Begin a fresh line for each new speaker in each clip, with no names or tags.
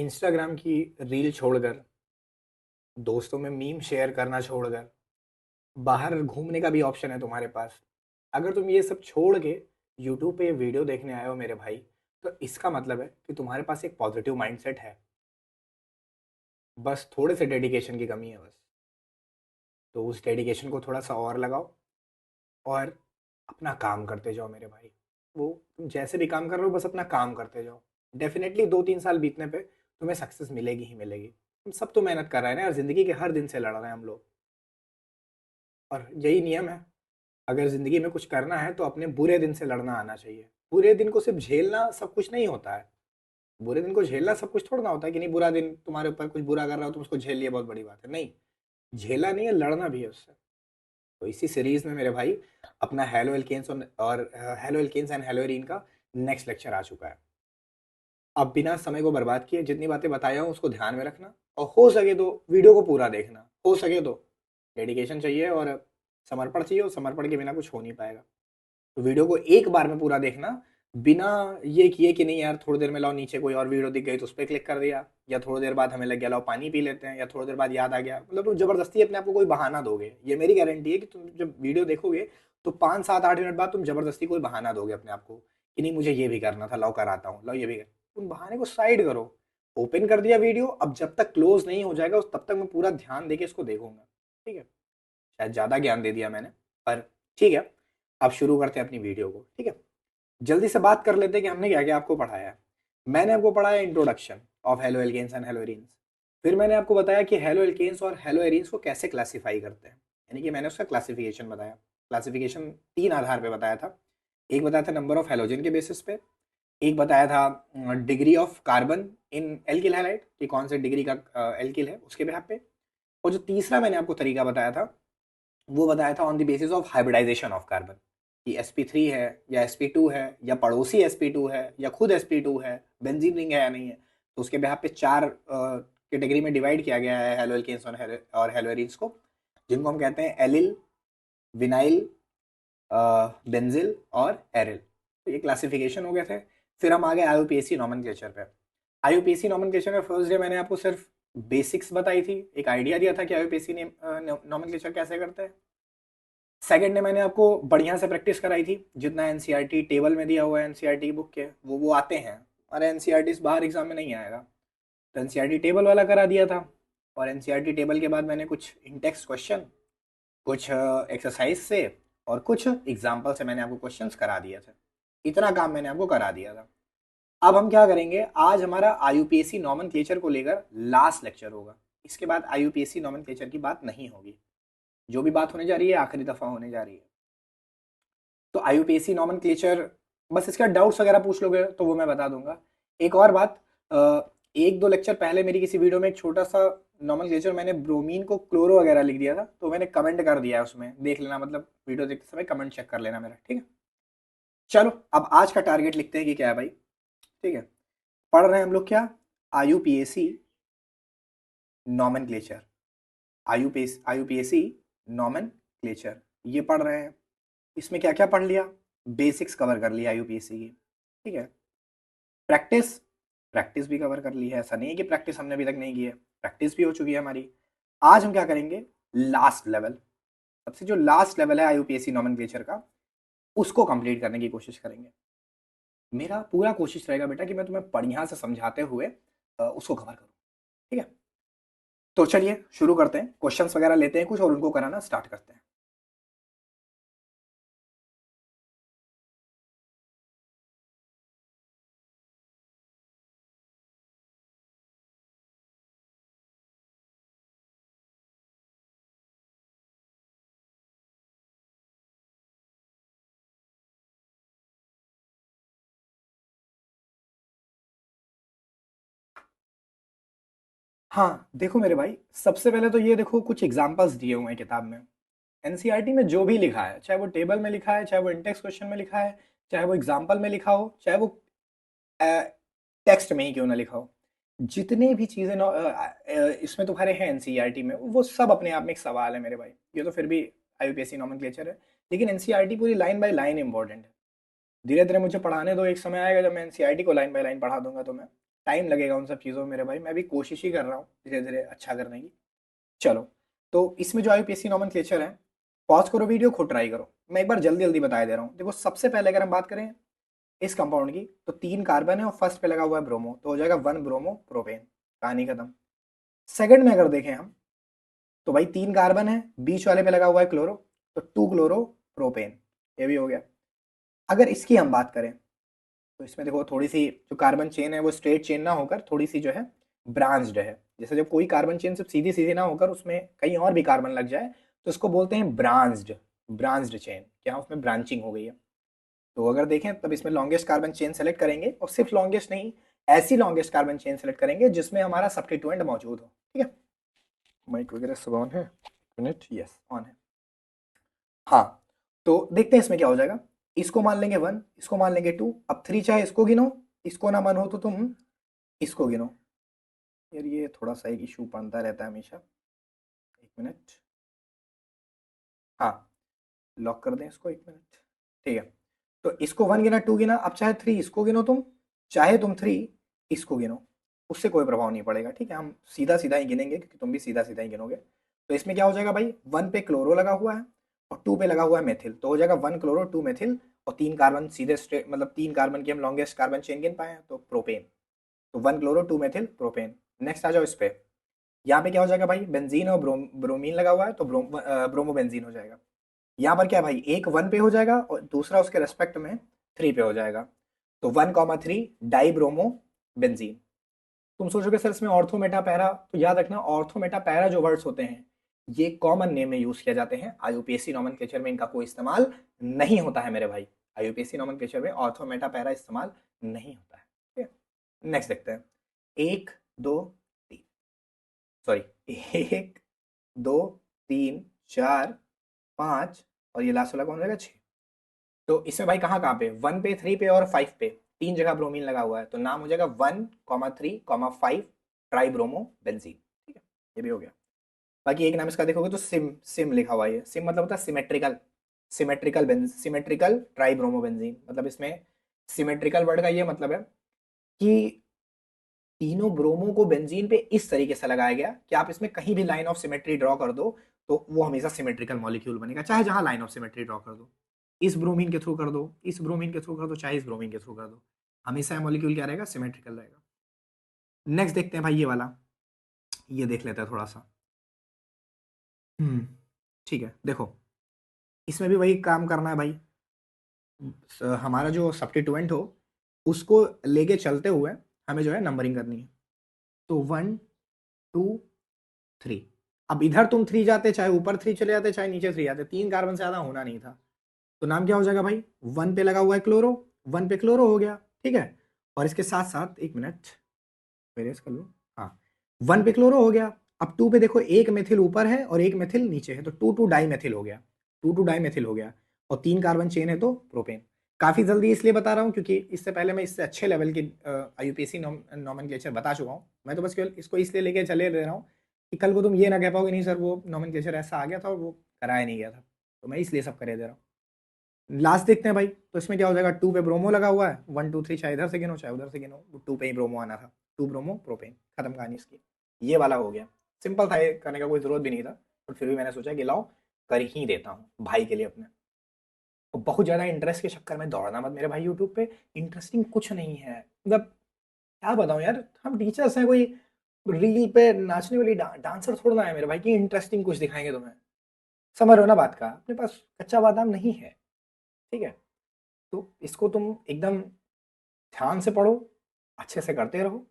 Instagram की reel छोड़कर, दोस्तों में मीम शेयर करना छोड़कर, बाहर घूमने का भी ऑप्शन है तुम्हारे पास। अगर तुम ये सब छोड़ के यूट्यूब पे ये वीडियो देखने आए हो मेरे भाई, तो इसका मतलब है कि तुम्हारे पास एक पॉजिटिव माइंडसेट है। बस थोड़े से डेडिकेशन की कमी है बस। तो उस डेडिकेशन को थोड़ा सा और लगाओ और अपना काम करते जाओ मेरे भाई। वो तुम जैसे भी काम कर रहे हो बस अपना काम करते जाओ। डेफिनेटली 2-3 साल बीतने पे तुम्हें सक्सेस मिलेगी ही मिलेगी। हम सब तो मेहनत कर रहे हैं ना यार, जिंदगी के हर दिन से लड़ रहे हैं हम लोग। और यही नियम है, अगर ज़िंदगी में कुछ करना है तो अपने बुरे दिन से लड़ना आना चाहिए। बुरे दिन को सिर्फ झेलना सब कुछ नहीं होता है। बुरे दिन को झेलना सब कुछ थोड़ा ना होता है कि नहीं, बुरा दिन तुम्हारे ऊपर कुछ बुरा कर रहा हो तुम उसको झेल लिया बहुत बड़ी बात है, नहीं। झेला नहीं है, लड़ना भी है उससे। तो इसी सीरीज में मेरे भाई अपना हेलो एल्केन्स और haloalkanes and haloarene का नेक्स्ट लेक्चर आ चुका है। अब बिना समय को बर्बाद किए जितनी बातें बताया हूँ उसको ध्यान में रखना, और हो सके तो वीडियो को पूरा देखना। हो सके तो डेडिकेशन चाहिए और समर्पण चाहिए, और समर्पण के बिना कुछ हो नहीं पाएगा। तो वीडियो को एक बार में पूरा देखना, बिना ये किए कि नहीं यार थोड़ी देर में लाओ नीचे कोई और वीडियो दिख गई तो उस पर क्लिक कर दिया, या थोड़ी देर बाद हमें लग गया लाओ पानी पी लेते हैं, या थोड़ी देर बाद याद आ गया। मतलब तुम जबरदस्ती अपने आप को कोई बहाना दोगे, ये मेरी गारंटी है कि तुम जब वीडियो देखोगे तो 5-7-8 मिनट बाद तुम जबरदस्ती कोई बहाना दोगे अपने आप को कि नहीं मुझे ये भी करना था, लाओ कराता हूँ, लाओ ये भी कर। उन बहाने को साइड करो। ओपन कर दिया वीडियो, अब जब तक क्लोज नहीं हो जाएगा तब तक मैं पूरा ध्यान देके इसको देखूंगा। ठीक है। शायद ज़्यादा ज्ञान दे दिया मैंने, पर ठीक है। अब शुरू करते हैं अपनी वीडियो को। ठीक है, जल्दी से बात कर लेते हैं कि हमने क्या क्या आपको पढ़ाया है। मैंने आपको पढ़ाया introduction of haloalkanes and haloarenes. फिर मैंने आपको बताया कि हेलो एल्केन्स और हेलो एरीन्स को कैसे क्लासिफाई करते हैं, यानी कि मैंने उसका क्लासिफिकेशन बताया। क्लासिफिकेशन 3 आधार पे बताया था। एक बताया था नंबर ऑफ हेलोजन के बेसिस पे, एक बताया था degree of carbon in alkyl halide कि कौन से डिग्री का एल्किल है उसके बेसिस पे, और जो तीसरा मैंने आपको तरीका बताया था वो बताया था on the basis of hybridisation of carbon, कि sp3 है या sp2 है या पड़ोसी sp2 है या खुद sp2 है, बेंजीन रिंग है या नहीं है। तो उसके बेसिस पे 4 कैटेगरी में डिवाइड किया गया है हेलो एल्केन्स और हेलो एरीन्स को, जिनको हम कहते हैं एलिल, विनाइल, बेंजिल और एरिल। तो ये क्लासिफिकेशन हो गए थे। फिर हम आ गए आईयूपीएसी नॉमेनक्लेचर पे। आईयूपीएसी नॉमेनक्लेचर में फर्स्ट डे मैंने आपको सिर्फ बेसिक्स बताई थी, एक आइडिया दिया था कि आईयूपीएसी नॉमेनक्लेचर कैसे करते हैं। सेकंड ने मैंने आपको बढ़िया से प्रैक्टिस कराई थी, जितना एनसीईआरटी टेबल में दिया हुआ है एनसीईआरटी की बुक के वो आते हैं। और एनसीईआरटी बाहर एग्जाम में नहीं आएगा, तो एनसीईआरटी टेबल वाला करा दिया था। और एनसीईआरटी टेबल के बाद मैंने कुछ इंटेक्स क्वेश्चन, कुछ एक्सरसाइज से और कुछ एग्जाम्पल से मैंने आपको क्वेश्चंस करा दिए थे। इतना काम मैंने आपको करा दिया था। अब हम क्या करेंगे, आज हमारा आईयूपीएसी नॉमेनक्लेचर को लेकर लास्ट लेक्चर होगा। इसके बाद आईयूपीएसी नॉमेनक्लेचर की बात नहीं होगी। जो भी बात होने जा रही है आखिरी दफा होने जा रही है। तो आईयूपीएसी नॉमेनक्लेचर, बस इसका डाउट्स वगैरह पूछ लोगे तो वो मैं बता दूंगा। एक और बात, एक दो लेक्चर पहले मेरी किसी वीडियो में एक छोटा सा नॉमेनक्लेचर, मैंने ब्रोमीन को क्लोरो वगैरह लिख दिया था, तो मैंने कमेंट कर दिया है उसमें, देख लेना, मतलब वीडियो देखते समय कमेंट चेक कर लेना मेरा। ठीक है, चलो अब आज का टारगेट लिखते हैं कि क्या है भाई। ठीक है, पढ़ रहे हैं हम लोग क्या, आईयूपीएसी नॉमेनक्लेचर। आईयूपीएसी नॉमेनक्लेचर ये पढ़ रहे हैं। इसमें क्या क्या पढ़ लिया, बेसिक्स कवर कर लिया यूपीएससी की। ठीक है, प्रैक्टिस, प्रैक्टिस भी कवर कर ली है, ऐसा नहीं है कि प्रैक्टिस हमने अभी तक नहीं की है, प्रैक्टिस भी हो चुकी है हमारी। आज हम क्या करेंगे, लास्ट लेवल, सबसे जो लास्ट लेवल है आईयूपीएससी नॉमेनक्लेचर का, उसको कंप्लीट करने की कोशिश करेंगे। मेरा पूरा कोशिश रहेगा बेटा कि मैं तुम्हें बढ़िया से समझाते हुए उसको कवर करूँ। ठीक है, तो चलिए शुरू करते हैं, क्वेश्चंस वगैरह लेते हैं कुछ और उनको कराना स्टार्ट करते हैं। हाँ देखो मेरे भाई, सबसे पहले तो ये देखो कुछ एग्जांपल्स दिए हुए हैं किताब में। एनसीईआरटी में जो भी लिखा है, चाहे वो टेबल में लिखा है, चाहे वो इंडेक्स क्वेश्चन में लिखा है, चाहे वो एग्जाम्पल में लिखा हो, चाहे वो टेक्स्ट में ही क्यों ना लिखा हो, जितने भी चीजें इसमें तुम्हारे हैं एनसीईआरटी में, वो सब अपने आप में एक सवाल है मेरे भाई। ये तो फिर भी आईयूपीएससी नॉमेनक्लेचर है, लेकिन एनसीईआरटी पूरी लाइन बाय लाइन इंपॉर्टेंट है। धीरे धीरे मुझे पढ़ाने दो, एक समय आएगा जब मैं एनसीईआरटी को लाइन बाय लाइन पढ़ा दूंगा तुम्हें। टाइम लगेगा उन सब चीज़ों में मेरे भाई, मैं भी कोशिश ही कर रहा हूँ धीरे धीरे अच्छा करने की। चलो, तो इसमें जो आईयूपीएसी नोमेनक्लेचर है, पॉज करो वीडियो, खुद ट्राई करो, मैं एक बार जल्दी जल्दी बता दे रहा हूँ। देखो, सबसे पहले अगर हम बात करें इस कंपाउंड की, तो 3 कार्बन है और फर्स्ट पे लगा हुआ है ब्रोमो, तो हो जाएगा 1 ब्रोमो प्रोपेन, कहानी खत्म। सेकंड में अगर देखें हम, तो भाई 3 कार्बन है, बीच वाले पे लगा हुआ है क्लोरो, तो 2 क्लोरो प्रोपेन, ये भी हो गया। अगर इसकी हम बात करें, तो इसमें देखो थोड़ी सी जो कार्बन चेन है वो स्ट्रेट चेन ना होकर थोड़ी सी जो है ब्रांच्ड है। जैसे जब कोई कार्बन चेन सिर्फ सीधी सीधी ना होकर उसमें कहीं और भी कार्बन लग जाए, तो इसको बोलते हैं ब्रांच्ड, ब्रांच्ड चेन, क्या उसमें ब्रांचिंग हो गई है। तो अगर देखें तब इसमें लॉन्गेस्ट कार्बन चेन सेलेक्ट करेंगे, और सिर्फ लॉन्गेस्ट नहीं, ऐसी लॉन्गेस्ट कार्बन चेन सेलेक्ट करेंगे जिसमें हमारा सब्स्टिट्यूएंट मौजूद हो। ठीक है, माइक वगैरह सब ऑन है, मिनट, यस ऑन है। हाँ, तो देखते हैं इसमें क्या हो जाएगा। इसको मान लेंगे 1, इसको मान लेंगे 2, अब 3 चाहे इसको गिनो, इसको ना मन हो तो तुम इसको गिनो। यार ये थोड़ा सा एक इशू बनता रहता है हमेशा, एक मिनट। हाँ, लॉक कर दें इसको, एक मिनट। ठीक है, तो इसको 1 गिना, 2 गिना, अब चाहे 3 इसको गिनो तुम, चाहे तुम 3 इसको गिनो, उससे कोई प्रभाव नहीं पड़ेगा। ठीक है, हम सीधा सीधा ही गिनेंगे क्योंकि तुम भी सीधा सीधा ही गिनोगे। तो इसमें क्या हो जाएगा भाई, 1 पे क्लोरो लगा हुआ है और 2 पे लगा हुआ है मेथिल, तो हो जाएगा 1 क्लोरो 2 मेथिल, और 3 कार्बन सीधे स्ट्रेट, मतलब 3 कार्बन की हम लॉन्गेस्ट कार्बन चेन गिन पाए हैं, तो प्रोपेन, तो 1 क्लोरो 2 मेथिल प्रोपेन। नेक्स्ट आ जाओ इस पे, यहाँ पे क्या हो जाएगा भाई, बेंजीन और ब्रोमीन लगा हुआ है, तो ब्रोमो बेंजीन हो जाएगा। यहाँ पर क्या भाई, एक 1 पे हो जाएगा और दूसरा उसके रेस्पेक्ट में 3 पे हो जाएगा, तो 1,3 डाई ब्रोमो बेंजीन। तुम सोचोगे सर इसमें ऑर्थो मेटा पैरा, तो याद रखना ऑर्थो मेटा पैरा जो वर्ड्स होते हैं ये कॉमन नेम में यूज किया जाते हैं, आईयूपीएससी नोमेनक्लेचर में इनका कोई इस्तेमाल नहीं होता है मेरे भाई। आईयूपीएससी नोमेनक्लेचर में ऑर्थो मेटा पैरा इस्तेमाल नहीं होता है। ठीक है, नेक्स्ट देखते हैं। 1 2 3, सॉरी, 1 2 3 4 5, और ये लास्ट वाला कौन रहेगा, 6। तो इसमें भाई कहाँ कहाँ पे, 1 पे, 3 पे और 5 पे 3 जगह ब्रोमीन लगा हुआ है, तो नाम हो जाएगा 1,3,5 ट्राई ब्रोमो बेंजीन। ठीक है, ये भी हो गया। बाकी एक नाम इसका देखोगे तो सिम, सिम लिखा हुआ है, सिम मतलब होता है symmetrical, symmetrical try bromo benzene, मतलब इसमें सिमेट्रिकल वर्ड का ये मतलब है कि तीनों ब्रोमो को बेंजीन पे इस तरीके से लगाया गया कि आप इसमें कहीं भी लाइन ऑफ सिमेट्री ड्रॉ कर दो तो वो हमेशा सिमेट्रिकल मॉलिक्यूल बनेगा, चाहे जहां लाइन ऑफ सिमेट्री ड्रॉ कर दो, इस ब्रोमीन के थ्रू कर दो, इस ब्रोमीन के थ्रू कर दो, चाहे इस ब्रोमीन के थ्रू कर दो, हमेशा मॉलिक्यूल क्या रहेगा, सिमेट्रिकल रहेगा। नेक्स्ट देखते हैं भाई ये वाला, ये देख लेते हैं थोड़ा सा। हम्म, ठीक है, देखो इसमें भी वही काम करना है भाई, हमारा जो सब्स्टिट्यूएंट हो उसको लेके चलते हुए हमें जो है नंबरिंग करनी है। तो 1 2 3, अब इधर तुम 3 जाते, चाहे ऊपर 3 चले जाते, चाहे नीचे 3 जाते, 3 कार्बन से ज्यादा होना नहीं था, तो नाम क्या हो जाएगा भाई, 1 पे लगा हुआ है क्लोरो, 1 पे क्लोरो हो गया। ठीक है, और इसके साथ साथ एक मिनट पेरेस कर लो, हाँ, 1 पे क्लोरो हो गया। अब 2 पे देखो एक मेथिल ऊपर है और एक मेथिल नीचे है, तो 2 डाई मेथिल हो गया, 2 डाई मेथिल हो गया, और 3 कार्बन चेन है तो प्रोपेन। काफी जल्दी इसलिए बता रहा हूँ क्योंकि इससे पहले मैं इससे अच्छे लेवल की आईयूपीएसी नोमेनक्लेचर बता चुका हूँ, मैं तो बस केवल इसको इसलिए लेके चले दे रहा हूँ कि कल को तुम ये ना कह पाओगे नहीं सर वो नोमेनक्लेचर ऐसा आ गया था और वो कराया नहीं गया था, तो मैं इसलिए सब करे दे रहा हूँ। लास्ट देखते हैं भाई, तो इसमें क्या हो जाएगा, 2 पे ब्रोमो लगा हुआ है, 1 2 3 चाहे इधर से गिनो चाहे उधर से गिनो, 2 पे ही ब्रोमो आना था, 2 ब्रोमो प्रोपेन, खत्म कहानी इसकी। ये वाला हो गया, सिंपल था, ये करने का कोई जरूरत भी नहीं था, बट फिर भी मैंने सोचा कि लाओ कर ही देता हूँ भाई के लिए अपने। और बहुत ज्यादा इंटरेस्ट के चक्कर में दौड़ना मत मेरे भाई, यूट्यूब पे इंटरेस्टिंग कुछ नहीं है, मतलब क्या बताऊं यार, हम टीचर्स हैं, कोई रील पे नाचने वाली डांसर थोड़ा ना है मेरे भाई कि इंटरेस्टिंग कुछ दिखाएंगे तुम्हें, समझ रहे हो ना बात का, अपने पास कच्चा बादाम नहीं है। ठीक है, तो इसको तुम एकदम ध्यान से पढ़ो, अच्छे से करते रहो,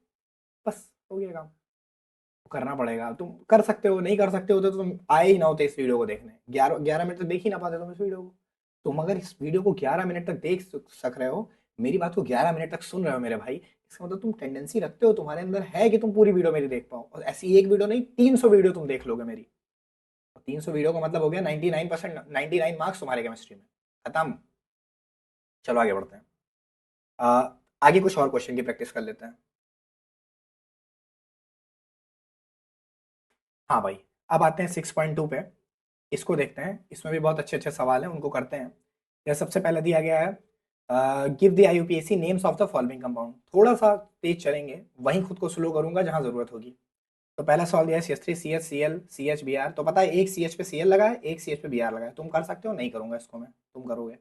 बस हो गया काम। तो करना पड़ेगा, तुम कर सकते हो, नहीं कर सकते हो तो तुम आए ही ना होते इस वीडियो को देखने, 11 11 मिनट तक देख ही ना पाते तुम इस वीडियो को। तुम अगर इस वीडियो को 11 मिनट तक देख सक रहे हो, मेरी बात को 11 मिनट तक सुन रहे हो मेरे भाई, इसका मतलब तुम टेंडेंसी रखते हो, तुम्हारे अंदर है कि तुम पूरी वीडियो मेरी देख पाओ, और ऐसी एक वीडियो नहीं 300 वीडियो तुम देख लोगे मेरी, और 300 वीडियो का मतलब हो गया 99%, 99 मार्क्स तुम्हारे केमिस्ट्री में, खत्म। चलो आगे बढ़ते हैं, आगे कुछ और क्वेश्चन की प्रैक्टिस कर लेते हैं। हाँ भाई, अब आते हैं 6.2 पे, इसको देखते हैं, इसमें भी बहुत अच्छे अच्छे सवाल हैं, उनको करते हैं। यह सबसे पहले दिया गया है give the IUPAC names of the following compound. थोड़ा सा तेज चलेंगे, वहीं खुद को स्लो करूंगा जहां जरूरत होगी। तो पहला सवाल दिया है CH3CHCl CHBr। तो पता है एक CH पे Cl लगा है, एक CH पे Br लगा है। तुम कर सकते हो, नहीं करूंगा इसको मैं, तुम करोगे।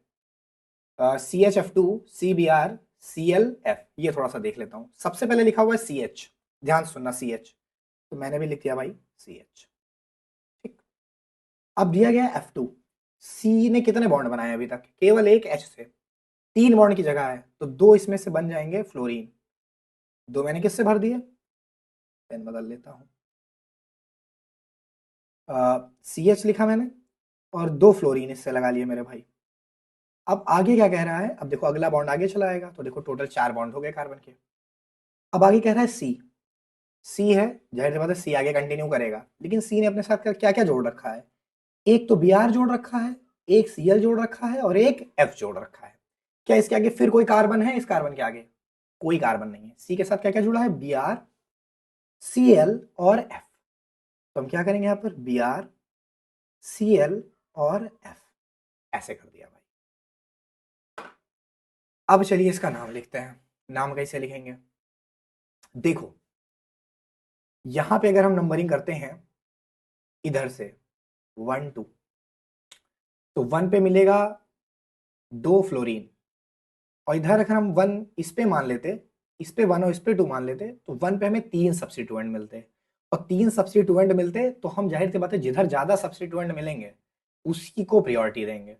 CHF2 CBr ClF। ये थोड़ा सा देख लेता हूँ। सबसे पहले लिखा हुआ है CH, ध्यान से सुनना CH, तो मैंने भी लिख दिया भाई CH। ठीक, अब दिया गया F2। C ने कितने बॉन्ड बनाए अभी तक? केवल एक H से, 3 बॉन्ड की जगह है, तो 2 इसमें से बन जाएंगे फ्लोरीन। 2 मैंने किससे भर दिए? पेन बदल लेता हूँ। CH लिखा मैंने और 2 फ्लोरीन इससे लगा लिए मेरे भाई। अब आगे क्या कह रहा है? अब देखो अगला बॉन्ड आगे चला आएगा, तो देखो टोटल 4 बॉन्ड हो गए कार्बन के। अब आगे कह रहा है C। C है, जाहिर सी बात है C आगे कंटिन्यू करेगा, लेकिन C ने अपने साथ क्या क्या जोड़ रखा है? एक तो Br जोड़ रखा है, एक Cl जोड़ रखा है और एक F जोड़ रखा है। क्या इसके आगे फिर कोई कार्बन है? इस कार्बन के आगे कोई कार्बन नहीं है। C के साथ क्या क्या जुड़ा है? Br, Cl और F। तो हम क्या करेंगे यहाँ पर? Br, Cl और F, ऐसे कर दिया भाई। अब चलिए इसका नाम लिखते हैं। नाम कैसे लिखेंगे? देखो यहां पे अगर हम नंबरिंग करते हैं इधर से 1 2, तो 1 पे मिलेगा 2 फ्लोरीन, और इधर अगर हम 1 इस पे मान लेते, इस पे 1 और इस पे 2 मान लेते, तो 1 पे हमें 3 सब्स्टिट्यूएंट मिलते, और 3 सब्स्टिट्यूएंट मिलते तो हम जाहिर सी बात है जिधर ज्यादा सब्स्टिट्यूएंट मिलेंगे उसी को प्रायोरिटी देंगे।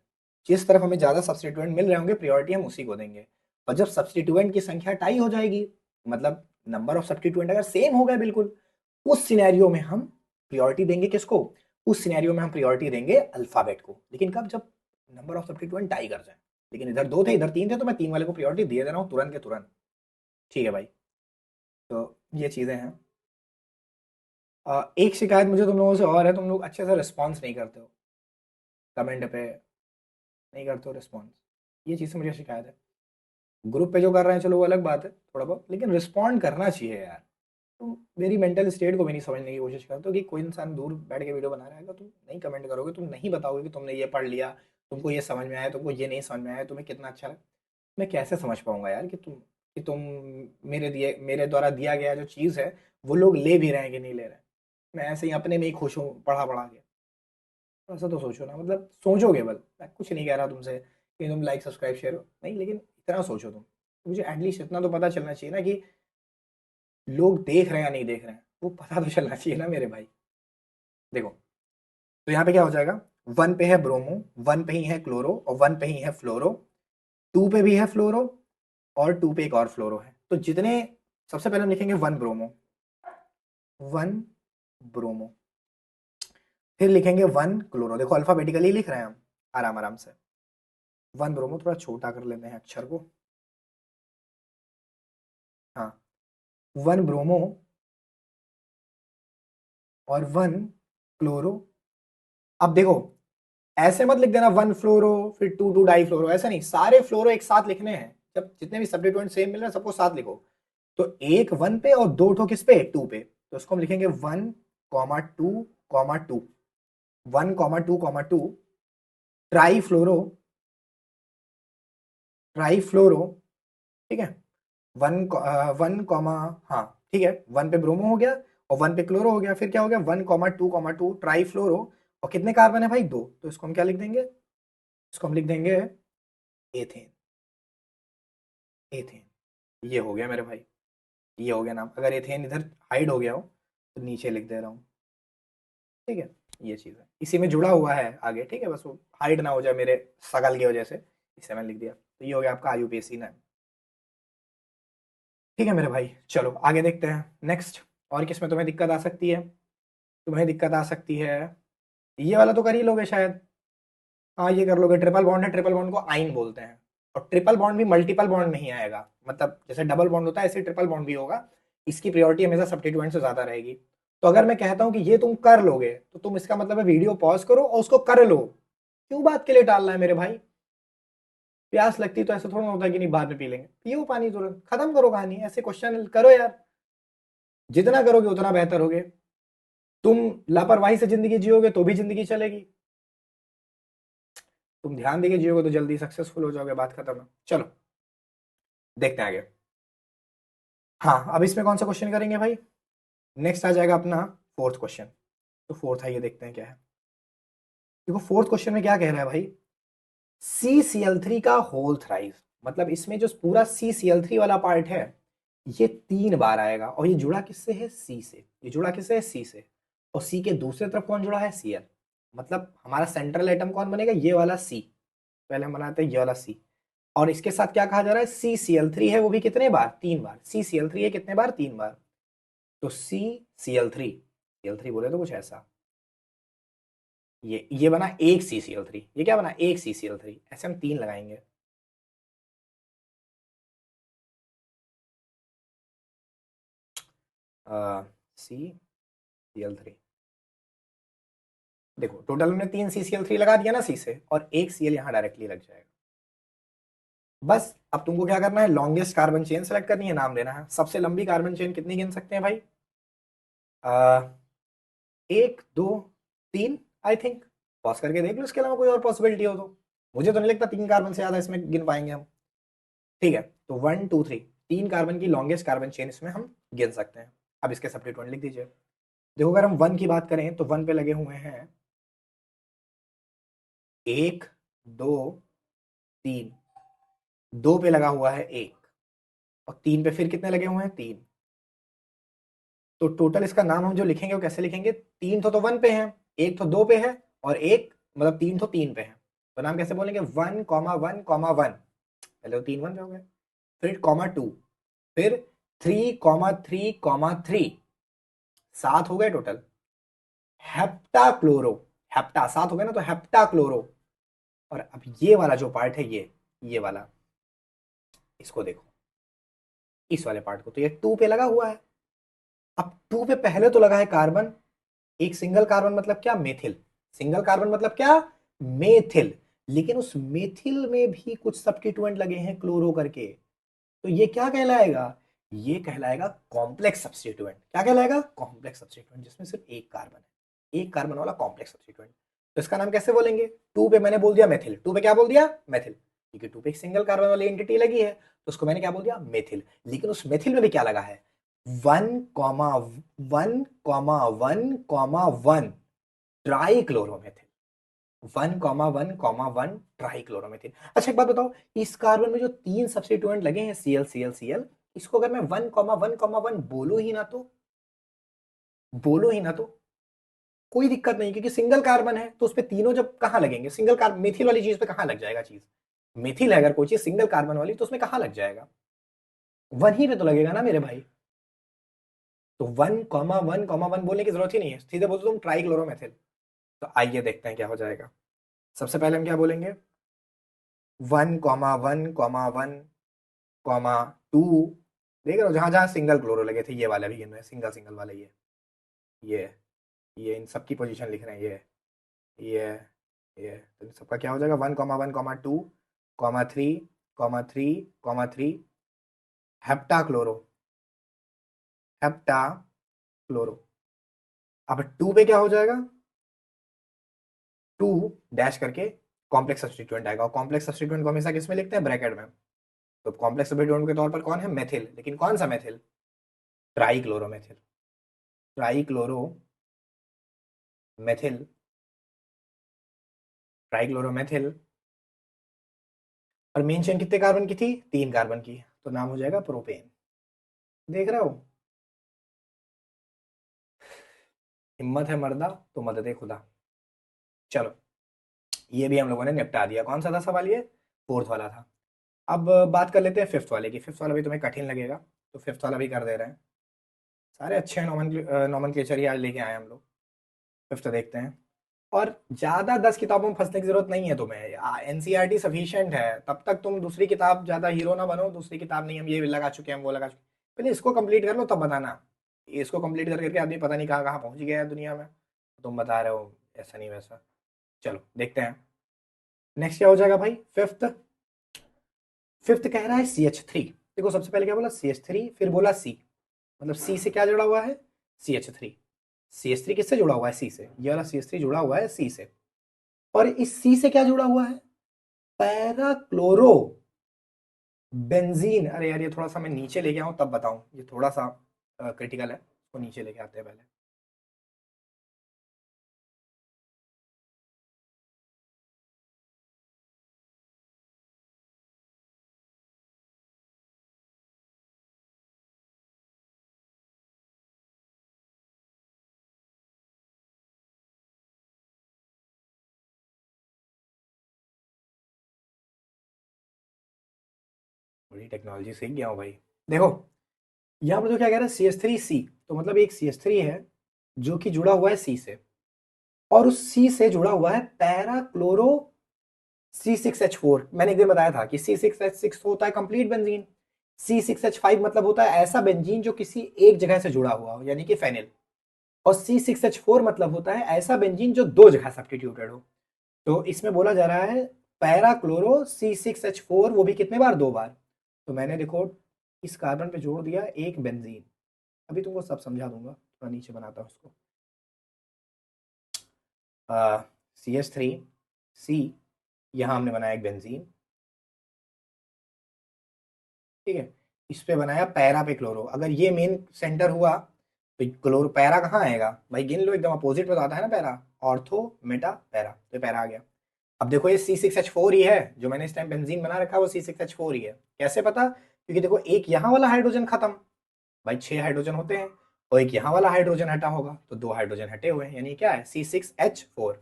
जिस तरफ हमें ज्यादा सब्स्टिट्यूएंट मिल रहे होंगे प्रायोरिटी हम उसी को देंगे। और जब सब्स्टिट्यूएंट की संख्या टाई हो जाएगी, मतलब नंबर ऑफ सब्स्टिट्यूएंट अगर सेम हो गए बिल्कुल, उस सिनेरियो में हम प्रायोरिटी देंगे किसको? उस सिनेरियो में हम प्रायोरिटी देंगे अल्फाबेट को। लेकिन कब? जब नंबर ऑफ सब्स्टिट्यूएंट टाई कर जाए। लेकिन इधर 2 थे इधर 3 थे, तो मैं 3 वाले को प्रायोरिटी दे रहा हूं तुरंत के तुरंत। ठीक है भाई, तो ये चीजें हैं। एक शिकायत मुझे तुम लोगों से और है, तुम लोग अच्छे से रिस्पॉन्स नहीं करते हो कमेंट पे, नहीं करते हो रिस्पॉन्स। ये चीज़ से मुझे शिकायत है। ग्रुप पे जो कर रहे हैं चलो वो अलग बात है थोड़ा बहुत, लेकिन रिस्पॉन्ड करना चाहिए यार। तुम मेरी मेंटल स्टेट को भी नहीं समझने की कोशिश करते हो कि कोई इंसान दूर बैठ के वीडियो बना रहा है, तुम नहीं कमेंट करोगे, तुम नहीं बताओगे कि तुमने ये पढ़ लिया, तुमको ये समझ में आया, तुमको ये नहीं समझ में आया, तुम्हें कितना अच्छा लगा। मैं कैसे समझ पाऊंगा यार कि तुम मेरे द्वारा दिया गया जो चीज़ है वो लोग ले भी रहे हैं कि नहीं ले रहे हैं। मैं ऐसे ही अपने में ही खुश हूँ पढ़ा पढ़ा के। ऐसा तो सोचो ना, मतलब सोचोगे बल, मैं कुछ नहीं कह रहा तुमसे कि तुम लाइक सब्सक्राइब शेयर हो नहीं, लेकिन इतना सोचो तुम। मुझे एटलीस्ट इतना तो पता चलना चाहिए ना कि लोग देख रहे हैं या नहीं देख रहे हैं, वो पता तो चलना चाहिए ना मेरे भाई। देखो तो यहाँ पे क्या हो जाएगा? 1 पे है ब्रोमो, 1 पे ही है क्लोरो और 1 पे ही है फ्लोरो, 2 पे भी है फ्लोरो और 2 पे एक और फ्लोरो है। तो जितने, सबसे पहले हम लिखेंगे 1 ब्रोमो, 1 ब्रोमो, फिर लिखेंगे 1 क्लोरो। देखो अल्फाबेटिकली लिख रहे हैं हम आराम आराम से। 1 ब्रोमो, थोड़ा छोटा कर लेते हैं अक्षर को, हाँ, 1 ब्रोमो और 1 क्लोरो। अब देखो ऐसे मत लिख देना 1 फ्लोरो फिर 2 डाई फ्लोरो, ऐसा नहीं, सारे फ्लोरो एक साथ लिखने हैं। जब जितने भी सब्स्टिट्यूएंट सेम मिल रहे हैं सबको साथ लिखो। तो एक 1 पे और 2 ठो किस पे? 2 पे। तो इसको हम लिखेंगे 1 comma 2 comma 2, 1 comma 2 comma 2 tri fluoro, tri fluoro. ठीक है, 1 कॉमा, हाँ ठीक है, 1 पे ब्रोमो हो गया और 1 पे क्लोरो हो गया, फिर क्या हो गया? 1 कॉमा 2 ट्राई फ्लोरो, और कितने कार्बन है भाई? 2। तो इसको हम क्या लिख देंगे? इसको हम लिख देंगे एथेन, एथेन। ये हो गया मेरे भाई, ये हो गया नाम। अगर एथेन इधर हाइड हो गया हो तो नीचे लिख दे रहा हूँ। ठीक है, ये चीज़ है, इसी में जुड़ा हुआ है आगे। ठीक है, बस वो हाइड ना हो जाए मेरे शकल की वजह से, इसे मैंने लिख दिया। तो ये हो गया आपका IUPAC नाम। ठीक है मेरे भाई, चलो आगे देखते हैं नेक्स्ट। और किसमें तुम्हें दिक्कत आ सकती है? तुम्हें दिक्कत आ सकती है, ये वाला तो कर ही लोगे शायद। हाँ ये कर लोगे, ट्रिपल बॉन्ड है, ट्रिपल बॉन्ड को आइन बोलते हैं। और ट्रिपल बॉन्ड भी मल्टीपल बॉन्ड में ही आएगा, मतलब जैसे डबल बॉन्ड होता है ऐसे ट्रिपल बॉन्ड भी होगा। इसकी प्रायोरिटी हमेशा सब्स्टिट्यूएंट से ज्यादा रहेगी। तो अगर मैं कहता हूं कि ये तुम कर लोगे, तो तुम इसका मतलब है वीडियो पॉज करो और उसको कर लो। क्यों बात के लिए टालना है मेरे भाई? प्यास लगती तो ऐसे थोड़ा ना होता है कि नहीं बाद में पी लेंगे, पियो पानी तुरंत, खत्म करो कहानी। ऐसे क्वेश्चन करो यार, जितना करोगे उतना बेहतर होगे। तुम लापरवाही से जिंदगी जियोगे तो भी जिंदगी चलेगी, तुम ध्यान देके जियोगे तो जल्दी सक्सेसफुल हो जाओगे, बात खत्म है। चलो देखते हैं आगे। हाँ, अब इसमें कौन सा क्वेश्चन करेंगे भाई? नेक्स्ट आ जाएगा अपना फोर्थ क्वेश्चन। तो फोर्थ है, ये देखते हैं क्या है। देखो फोर्थ क्वेश्चन में क्या कह रहा है भाई, CCl3 का होल थ्राइस, मतलब इसमें जो पूरा CCl3 वाला पार्ट है ये 3 बार आएगा, और ये जुड़ा किससे है? C से। ये जुड़ा किससे है? C से। और C के दूसरे तरफ कौन जुड़ा है? Cl। मतलब हमारा सेंट्रल एटम कौन बनेगा? ये वाला C। पहले हम बनाते हैं ये वाला C, और इसके साथ क्या कहा जा रहा है? CCl3 है, वो भी कितने बार? 3 बार। CCl3 है कितने बार? 3 बार। तो CCl3, Cl3 बोले तो कुछ ऐसा, ये बना एक CCl3, ये क्या बना? एक CCl3। ऐसे हम 3 लगाएंगे। CCl3, देखो टोटल हमने 3 CCl3 लगा दिया ना C से, और एक Cl यहाँ डायरेक्टली लग जाएगा। बस अब तुमको क्या करना है? लॉन्गेस्ट कार्बन चेन सेलेक्ट करनी है, नाम देना है। सबसे लंबी कार्बन चेन कितनी गिन सकते हैं भाई? 1 2 3 आई थिंक। पॉज करके देख लो, इसके अलावा कोई और पॉसिबिलिटी हो तो। मुझे तो नहीं लगता 3 कार्बन से ज्यादा इसमें गिन पाएंगे हम। ठीक है, तो 1 2 3, 3 कार्बन की लॉन्गेस्ट कार्बन चेन इसमें हम गिन सकते हैं। अब इसके सब्स्टिट्यूएंट लिख दीजिए। देखो अगर हम 1 की बात करें तो 1 पे लगे हुए हैं 1 2 3, 2 पे लगा हुआ है 1, और 3 पे फिर कितने लगे हुए हैं? 3। तो टोटल इसका नाम हम जो लिखेंगे वो कैसे लिखेंगे? 3 तो 1 पे है, 1 तो 2 पे है, और एक मतलब 3 तो 3 पे है। तो नाम कैसे बोलेंगे? 1 1 1, पहले तो 3 1 पे हो गए, फिर कॉमा 2, फिर 3 3 3, 7 हो गए टोटल। हेप्टाक्लोरो, हेप्टा 7 हो गए ना, तो हेप्टाक्लोरो। और अब ये वाला जो पार्ट है, ये वाला, इसको देखो, इस वाले पार्ट को, तो ये 2 पे लगा हुआ है। अब 2 पे पहले तो लगा है कार्बन, एक सिंगल कार्बन, मतलब क्या? मेथिल। सिंगल कार्बन मतलब क्या? मेथिल। लेकिन उस मेथिल में भी कुछ सब्स्टिट्यूएंट लगे हैं क्लोरो करके, तो ये क्या कहलाएगा? ये कहलाएगा कॉम्प्लेक्स सब्स्टिट्यूएंट। क्या कहलाएगा? कॉम्प्लेक्स सब्स्टिट्यूएंट, जिसमें सिर्फ एक कार्बन है, एक कार्बन वाला कॉम्प्लेक्स सब्स्टिट्यूएंट। तो इसका नाम कैसे बोलेंगे? 2 पे मैंने बोल दिया मेथिल, 2 पे क्या बोल दिया? मेथिल, क्योंकि 2 पे एक सिंगल कार्बन वाली एंटिटी लगी है, तो उसको मैंने क्या बोल दिया? मेथिल। लेकिन उस मेथिल में भी क्या लगा है? 1 1 1 ट्राइक्लोरोमेथिल। 1 1 1 ट्राइक्लोरोमेथिल। अच्छा एक बात बताओ, इस कार्बन में जो 3 सब्स्टिट्यूएंट लगे हैं Cl इसको अगर मैं 1 1 1 बोलू ही ना तो कोई दिक्कत नहीं, क्योंकि सिंगल कार्बन है, तो उस पे तीनों जब कहां लगेंगे? सिंगल कार्बन मेथिल वाली चीज पे कहां लग जाएगा चीज? मेथिल है अगर कोई चीज सिंगल कार्बन वाली, तो उसमें कहां लग जाएगा? वहीं पे तो लगेगा ना मेरे भाई। तो 1 1 1 बोलने की जरूरत ही नहीं है, सीधे बोल दो तुम ट्राइक्लोरोमेथिल। तो आइए देखते हैं क्या हो जाएगा। सबसे पहले हम क्या बोलेंगे? 1 1 1 2, देख रहे हो जहां जहां सिंगल क्लोरो लगे थे, ये वाले भी गिन रहे हैं, सिंगल सिंगल वाले। ये ये इन सब की पोजीशन लिख रहे हैं। ये ये तो इन सबका क्या हो जाएगा? 1 1 1 2, 3 3 3 हेप्टा क्लोरो। अब 2 पे क्या हो जाएगा? 2 डैश करके कॉम्प्लेक्स सब्स्टिट्यूएंट आएगा, और कॉम्प्लेक्स सब्स्टिट्यूएंट को हमेशा किसमें लिखते हैं? ब्रैकेट में। तो कॉम्प्लेक्स सब्स्टिट्यूएंट के तौर पर कौन है? मेथिल। लेकिन कौन सा methyl? Trichloromethyl. Trichloro methyl, trichloromethyl. और मेन चेन कितने कार्बन की थी? 3 कार्बन की, तो नाम हो जाएगा प्रोपेन। देख रहे हो, हिम्मत है मर्दा तो मदद खुदा। चलो ये भी हम लोगों ने निपटा दिया। कौन सा था सवाल ये? फोर्थ वाला था। अब बात कर लेते हैं फिफ्थ वाले की। फिफ्थ वाला भी तुम्हें कठिन लगेगा, तो फिफ्थ वाला भी कर दे रहे हैं। सारे अच्छे नॉमेनक्लेचर ही आज लेके आए हम लोग। फिफ्थ देखते हैं। और ज्यादा 10 किताबों में फंसने की जरूरत नहीं है तुम्हें, एनसीईआरटी सफिशिएंट है। तब तक तुम दूसरी किताब ज्यादा हीरो ना बनो, दूसरी किताब नहीं हम ये लगा चुके हैं, हम वो लगा चुके हैं। पहले इसको कंप्लीट कर लो तब बताना। इसको कंप्लीट करके आदमी पता नहीं कहाँ कहाँ पहुंच गया है दुनिया में, तुम बता रहे हो ऐसा नहीं वैसा। चलो देखते हैं नेक्स्ट क्या हो जाएगा भाई। फिफ्थ, फिफ्थ कह रहा है CH3। देखो सबसे पहले क्या बोला? CH3, फिर बोला C, मतलब C से क्या जुड़ा हुआ है? CH3। CH3 किससे जुड़ा हुआ है? C से। ये वाला CH3 जुड़ा हुआ है C से। और इस C से क्या जुड़ा हुआ है? Parachloro benzene. अरे यार ये थोड़ा सा मैं नीचे लेके आऊं तब बताऊं, ये थोड़ा सा क्रिटिकल है, तो नीचे लेके आते हैं पहले। बड़ी टेक्नोलॉजी सीख गया हूँ भाई। देखो यहाँ पर तो क्या कह रहा है, CH3C, तो मतलब एक CH3 है जो कि जुड़ा हुआ है C से, और उस C से जुड़ा हुआ है पैराक्लोरो C6H4। मैंने एक दिन बताया था कि C6H6 होता है कंप्लीट बेंजीन, C6H5 मतलब होता है ऐसा बेंजीन जो किसी एक जगह से जुड़ा हुआ हो, यानी कि फेनिल, और C6H4 मतलब होता है ऐसा बेंजीन जो दो जगह सब्स्टिट्यूटेड हो। तो इसमें बोला जा रहा है पैराक्लोरो C6H4, वो भी कितने बार, दो बार। तो मैंने देखो इस कार्बन पे जोड़ दिया एक बेंजीन, अभी तुमको सब समझा दूंगा, थोड़ा नीचे बनाता हूँ उसको। CH3C, यहाँ हमने बनाया एक बेंजीन, ठीक है। इस पे बनाया पैरा पे क्लोरो। अगर ये मेन सेंटर हुआ तो क्लोरो पैरा कहाँ आएगा भाई, गिन लो, एकदम अपोजिट में तो आता है ना पैरा, ऑर्थो मेटा पैरा, तो पैरा आ गया। अब देखो ये C6H4 ही है, जो मैंने इस टाइम बेंजीन बना रखा है वो C6H4 ही है। कैसे पता, क्योंकि देखो एक यहाँ वाला हाइड्रोजन खत्म, भाई 6 हाइड्रोजन होते हैं, और एक यहाँ वाला हाइड्रोजन हटा होगा, तो 2 हाइड्रोजन हटे हुए हैं, यानी क्या है C6H4।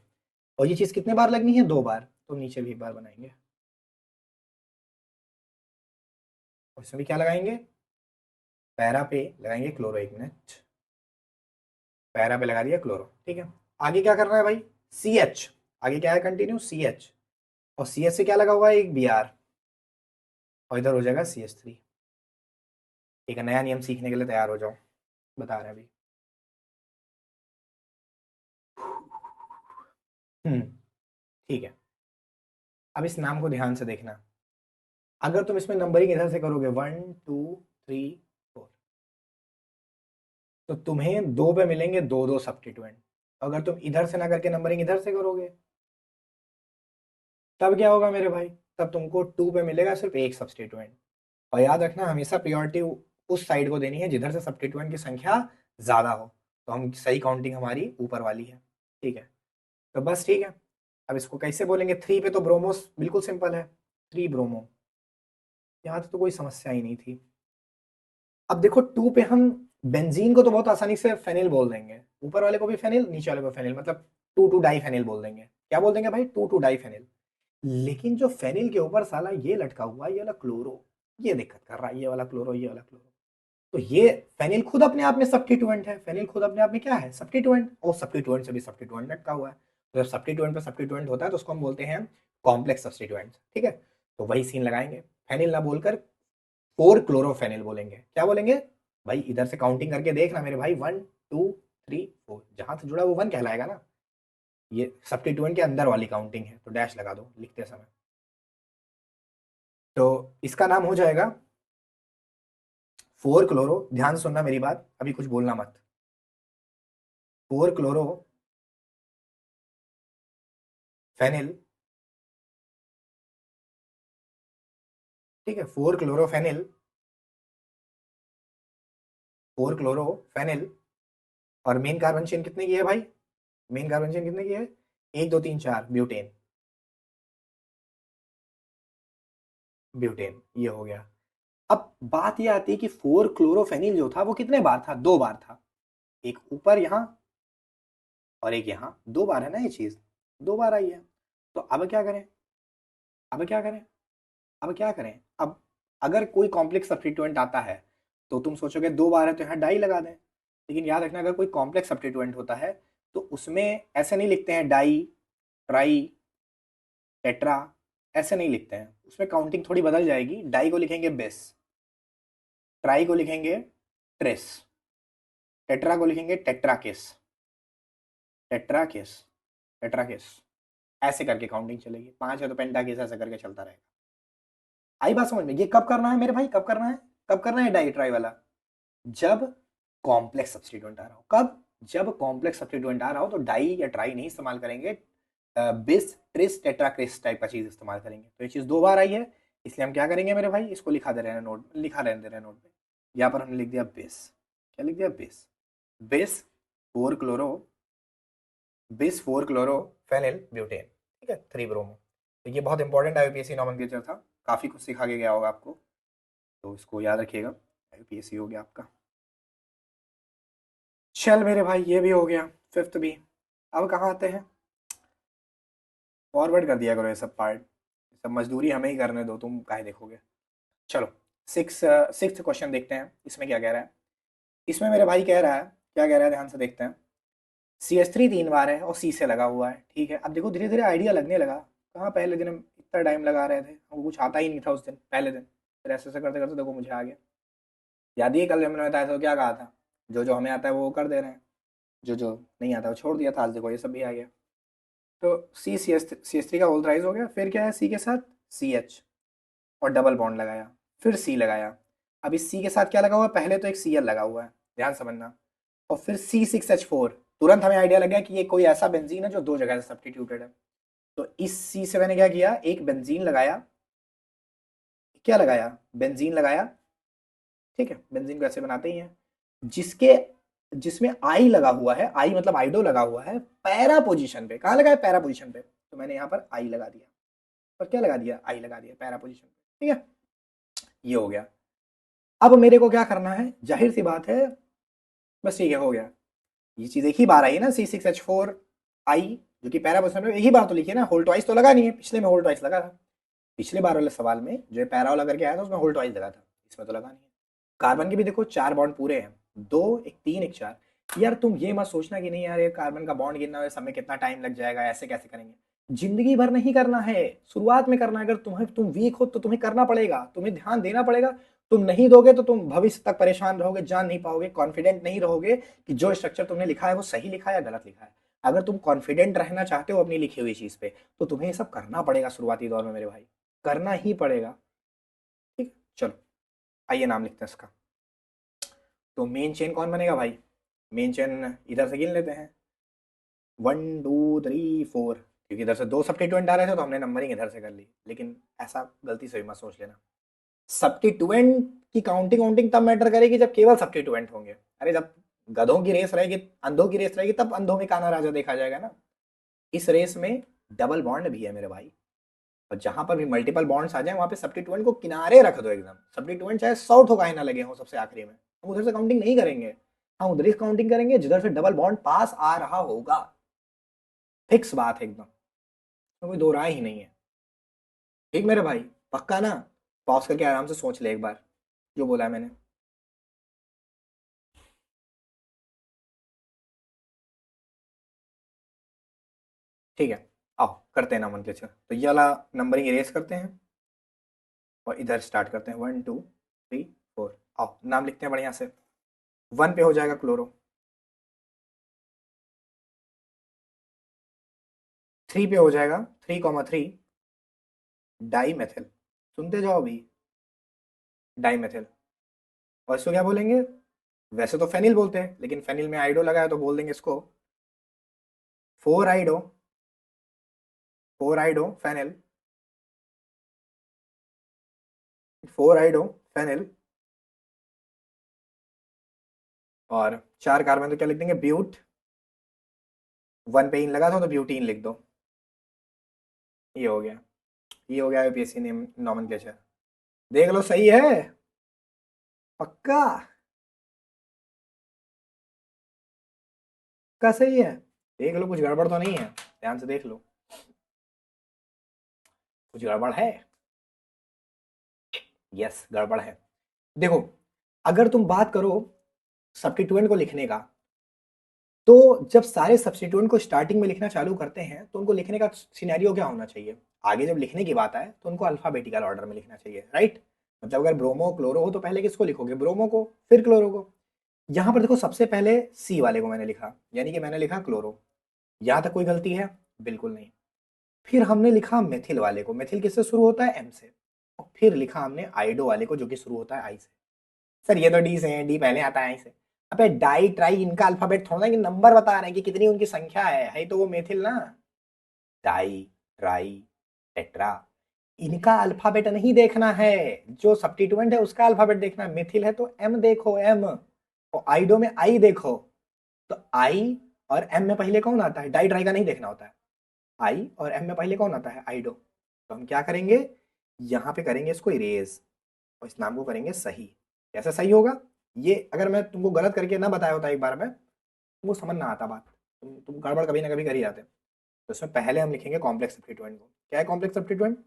और ये चीज कितने बार लगनी है, दो बार, तो नीचे भी एक बार बनाएंगे। और इसमें भी क्या लगाएंगे, पैरा पे लगाएंगे क्लोरो, एक मिनट, पैरा पे लगा दिया क्लोरो, ठीक है। आगे क्या करना है भाई, CH, आगे क्या है कंटिन्यू CH, और CH से क्या लगा हुआ है, एक Br, और इधर हो जाएगा CH3। एक नया नियम सीखने के लिए तैयार हो जाओ, बता रहे हैं अभी। हम्म, ठीक है। अब इस नाम को ध्यान से देखना, अगर तुम इसमें नंबरिंग इधर से करोगे 1 2 3 4, तो तुम्हें दो पे मिलेंगे दो दो सब्स्टिट्यूएंट। अगर तुम इधर से ना करके नंबरिंग इधर से करोगे, तब क्या होगा मेरे भाई, तब तुमको टू पे मिलेगा सिर्फ एक सब्स्टिट्यूएंट। और याद रखना हमेशा प्रियोरिटी उस साइड को देनी है जिधर से सब्स्टिट्यूएंट की संख्या ज्यादा हो, तो हम सही काउंटिंग हमारी ऊपर वाली है, ठीक है। तो बस ठीक है, अब इसको कैसे बोलेंगे, 3 पे तो ब्रोमोस बिल्कुल सिंपल है, 3 ब्रोमो, यहाँ तो कोई समस्या ही नहीं थी। अब देखो 2 पे हम बेंजीन को तो बहुत आसानी से फेनिल बोल देंगे, ऊपर वाले को भी फेनिल, नीचे वाले को फेनिल, मतलब 2 2 डाई फेनिल बोल देंगे। क्या बोल देंगे भाई, 2 2 डाई फेनिल। लेकिन जो फेनिल के ऊपर साला ये लटका हुआ है, ये वाला क्लोरो, ये दिक्कत कर रहा है, ये वाला क्लोरो, ये वाला क्लोरो। तो ये फेनिल खुद अपने आप में सब्स्टिट्यूएंट है, फेनिल खुद अपने आप में क्या है, सब्स्टिट्यूएंट, और सब्स्टिट्यूएंट से भी सब्स्टिट्यूएंट लटका हुआ है। तो जब सब्स्टिट्यूएंट पे सब्स्टिट्यूएंट होता है तो उसको हम बोलते हैं कॉम्प्लेक्स सब्स्टिट्यूएंट, ठीक है। तो वही सीन लगाएंगे, फेनिल ना बोलकर 4 क्लोरोफेनिल बोलेंगे। क्या बोलेंगे भाई, इधर से काउंटिंग करके देखना मेरे भाई, 1 2 3 4, जहां से जुड़ा वो 1 कहलाएगा ना। ये सब्स्टिट्यूएंट के अंदर वाली काउंटिंग है, तो डैश लगा दो लिखते समय। तो इसका नाम हो जाएगा 4 क्लोरो, ध्यान सुनना मेरी बात, अभी कुछ बोलना मत। 4 क्लोरो फेनिल, ठीक है, 4 क्लोरोफेनिल, 4 क्लोरोफेनिल। और मेन कार्बन चेन कितने की है भाई, मेन कार्बन चेन कितने की है, 1 2 3 4, ब्यूटेन, ब्यूटेन ये हो गया। अब बात ये आती है कि 4 क्लोरोफेनिल जो था वो कितने बार था, दो बार था, एक ऊपर यहां और एक यहां, दो बार है ना ये चीज, दो बार आई है। तो अब क्या करें, अब क्या करें, अब क्या करें, अब अगर कोई कॉम्प्लेक्स सब्स्टिट्यूएंट आता है तो तुम सोचोगे दो बार है तो यहाँ डाई लगा दें, लेकिन याद रखना अगर कोई कॉम्प्लेक्स सब्स्टिट्यूएंट होता है तो उसमें ऐसे नहीं लिखते हैं डाई, ट्राई, टेट्रा, ऐसे नहीं लिखते हैं, उसमें काउंटिंग थोड़ी बदल जाएगी। डाई को लिखेंगे बेस, ट्राई को लिखेंगे ट्रेस, टेट्रा को लिखेंगे टेट्राकेस, टेट्राकेस, टेट्राकेस, ऐसे करके काउंटिंग चलेगी। 5 है तो पेंटाकेस, ऐसे करके चलता रहेगा। आई बात समझ में, ये कब करना है मेरे भाई, कब करना है, कब करना है डाई ट्राई वाला, जब कॉम्प्लेक्स सब्स्टिट्यूएंट आ रहा हो। कब, जब कॉम्प्लेक्स सब्स्टिट्यूएंट आ रहा हो तो डाई या ट्राई नहीं इस्तेमाल करेंगे, बिस ट्रिस टेट्राक्रिस टाइप का चीज इस्तेमाल करेंगे। तो ये चीज 2 बार आई है, इसलिए हम क्या करेंगे मेरे भाई, इसको लिखा दे रहे हैं नोट, लिखा रहने दे रहे हैं नोट पे। यहाँ पर हमने लिख दिया बिस, क्या लिख दिया, बिस, बिस 4 क्लोरो, बिस 4 क्लोरो फेनिल ब्यूटेन, ठीक है, 3 ब्रोमो। तो ये बहुत इंपॉर्टेंट आईयूपीएसी नॉमेनक्लेचर था, काफी कुछ सिखा के गया होगा आपको, तो इसको याद रखिएगा। आईयूपीएसी हो गया आपका। चल मेरे भाई ये भी हो गया, फिफ्थ भी। अब कहाँ आते हैं, फॉरवर्ड कर दिया करो ये सब पार्ट, सब मजदूरी हमें ही करने दो, तुम काहे देखोगे। चलो सिक्स्थ क्वेश्चन देखते हैं, इसमें क्या कह रहा है। इसमें मेरे भाई कह रहा है, क्या कह रहा है ध्यान से देखते हैं। CS3 3 बार है और C से लगा हुआ है, ठीक है। अब देखो धीरे धीरे आइडिया लगने लगा, कहाँ पहले दिन हम इतना टाइम लगा रहे थे, हमको कुछ आता ही नहीं था उस दिन, पहले दिन, फिर ऐसे ऐसे करते करते देखो मुझे आ गया। याद ही है कल हमने बताया था तो क्या कहा था, जो जो हमें आता है वो कर दे रहे हैं, जो जो नहीं आता वो छोड़ दिया था, आज देखो ये सब भी आ गया। तो CS3 का होल राइज हो गया, फिर क्या है C के साथ CH और डबल बॉन्ड लगाया, फिर C लगाया। अब इस C के साथ क्या लगा हुआ है, पहले तो एक Cl लगा हुआ है, ध्यान समझना, और फिर C6H4। तुरंत हमें आइडिया लग गया कि ये कोई ऐसा बेंजीन है जो 2 जगह से सब्स्टिट्यूटेड है। तो इस C से मैंने क्या किया, एक बेंजीन लगाया, क्या लगाया, बेंजीन लगाया, ठीक है, बेंजीन को ऐसे बनाते ही हैं, जिसके जिसमें आई लगा हुआ है, आई मतलब आइडो लगा हुआ है पैरा पोजीशन पे। कहाँ लगा है, पैरा पोजीशन पे, तो मैंने यहाँ पर आई लगा दिया, और क्या लगा दिया, आई लगा दिया पैरा पोजीशन पे, ठीक है, ये हो गया। अब मेरे को क्या करना है, जाहिर सी बात है, बस ठीक है हो गया, ये चीज एक ही बार आई है ना, C6H4 आई, जो कि पैरा पोजीशन में एक ही बार तो लिखी है ना, होल ट्वाइस तो लगा नहीं है, पिछले में होल ट्वाइस लगा था, पिछले बार वाले सवाल में जो पैरा वाला करके आया था उसमें होल ट्वाइस लगा था, इसमें तो लगा नहीं है। कार्बन के भी देखो 4 बॉन्ड पूरे हैं, 2 एक 3 एक 4। यार तुम ये मत सोचना कि नहीं यार ये कार्बन का बॉन्ड गिनना है, समय कितना टाइम लग जाएगा, ऐसे कैसे करेंगे, जिंदगी भर नहीं करना है, शुरुआत में करना है। अगर तुम वीक हो तो तुम्हें करना पड़ेगा, तुम्हें ध्यान देना पड़ेगा। तुम नहीं दोगे तो तुम भविष्य तक परेशान रहोगे, जान नहीं पाओगे, कॉन्फिडेंट नहीं रहोगे कि जो स्ट्रक्चर तुमने लिखा है वो सही लिखा है या गलत लिखा है। अगर तुम कॉन्फिडेंट रहना चाहते हो अपनी लिखी हुई चीज पे, तो तुम्हें ये सब करना पड़ेगा शुरुआती दौर में मेरे भाई, करना ही पड़ेगा, ठीक। चलो आइए नाम लिखते हैं इसका। तो मेन चेन कौन बनेगा भाई, मेन चेन इधर से गिन लेते हैं, 1 2 3 4, क्योंकि इधर से 2 सब्स्टिट्यूएंट आ रहे थे तो हमने नंबरिंग इधर से कर ली, लेकिन ऐसा गलती से भी मत सोच लेना। सब्स्टिट्यूएंट की काउंटिंग काउंटिंग तब मैटर करेगी जब केवल सब्स्टिट्यूएंट होंगे। अरे जब गधों की रेस रहेगी, अंधों की रेस रहेगी, तब अंधों में काना राजा देखा जाएगा ना। इस रेस में डबल बॉन्ड भी है मेरे भाई, और जहां पर भी मल्टीपल बॉन्ड्स आ जाए वहां पे सब्स्टिट्यूएंट को किनारे रख दो एकदम, सब्स्टिट्यूएंट चाहे 100 ठोकाए ना लगे हो सबसे आखिरी में, हम उधर से काउंटिंग नहीं करेंगे, हम उधर ही काउंटिंग करेंगे जिधर से डबल बॉन्ड पास आ रहा होगा। फिक्स बात है एकदम, तो कोई दो राय ही नहीं है, ठीक मेरे भाई, पक्का ना। पॉज करके आराम से सोच ले एक बार जो बोला है मैंने। ठीक है, आओ करते हैं नामन के, तो ये वाला नंबरिंग इरेज करते हैं और इधर स्टार्ट करते हैं, 1 2 3 4। आओ नाम लिखते हैं बढ़िया से। 1 पे हो जाएगा क्लोरो, 3 पे हो जाएगा 3,3 डाई मेथिल, सुनते जाओ भी, डाई मेथिल। और इसको क्या बोलेंगे, वैसे तो फेनिल बोलते हैं, लेकिन फेनिल में आइडो लगा है तो बोल देंगे इसको 4 आइडो, 4 आइडो फेनिल, 4 आइडो फेनिल। और 4 कार्बन तो क्या लिख देंगे, ब्यूट, 1 पे इन लगा था तो ब्यूटीन लिख दो, ये हो गया, ये हो गया यूपीएससी नेम नॉमेनक्लेचर। देख लो सही है, पक्का, पक्का सही है, देख लो कुछ गड़बड़ तो नहीं है, ध्यान से देख लो, कुछ गड़बड़ है, यस गड़बड़ है। देखो अगर तुम बात करो सब्स्टिट्यूएंट को लिखने का, तो जब सारे सब्स्टिट्यूएंट को स्टार्टिंग में लिखना चालू करते हैं तो उनको लिखने का सिनेरियो क्या होना चाहिए, आगे जब लिखने की बात आए तो उनको अल्फाबेटिकल ऑर्डर में लिखना चाहिए, राइट। मतलब अगर ब्रोमो क्लोरो हो तो पहले किसको लिखोगे, ब्रोमो को, फिर क्लोरो को। यहाँ पर देखो सबसे पहले सी वाले को मैंने लिखा, यानी कि मैंने लिखा क्लोरो, यहाँ तक कोई गलती है, बिल्कुल नहीं। फिर हमने लिखा मेथिल वाले को, मेथिल किससे शुरू होता है, एम से, और फिर लिखा हमने आइडो वाले को जो कि शुरू होता है आई से। सर ये तो डी से है, डी पहले आता है आई से। अबे डाई ट्राई इनका अल्फाबेट थोड़ा ना कि नंबर बता रहे हैं कि कितनी उनकी संख्या है तो वो मेथिल ना, डाई, ट्राई, टेट्रा, इनका अल्फाबेट नहीं देखना है, जो सब्स्टिट्यूएंट है उसका अल्फाबेट देखना है। मिथिल है तो एम देखो, एम, और आइडो में आई देखो, तो आई और एम में पहले कौन आता है, डाई ट्राई का नहीं देखना होता है, आई और एम में पहले कौन आता है, आइडो। तो हम क्या करेंगे, यहाँ पे करेंगे इसको इरेज और इस नाम को करेंगे सही। कैसे सही होगा, ये अगर मैं तुमको गलत करके ना बताया होता एक बार में, तुमको समझ ना आता बात, तुम गड़बड़ कभी ना कभी कर ही जाते। तो इसमें पहले हम लिखेंगे कॉम्प्लेक्स सब्स्टिट्यूएंट को। क्या है कॉम्प्लेक्स सब्स्टिट्यूएंट,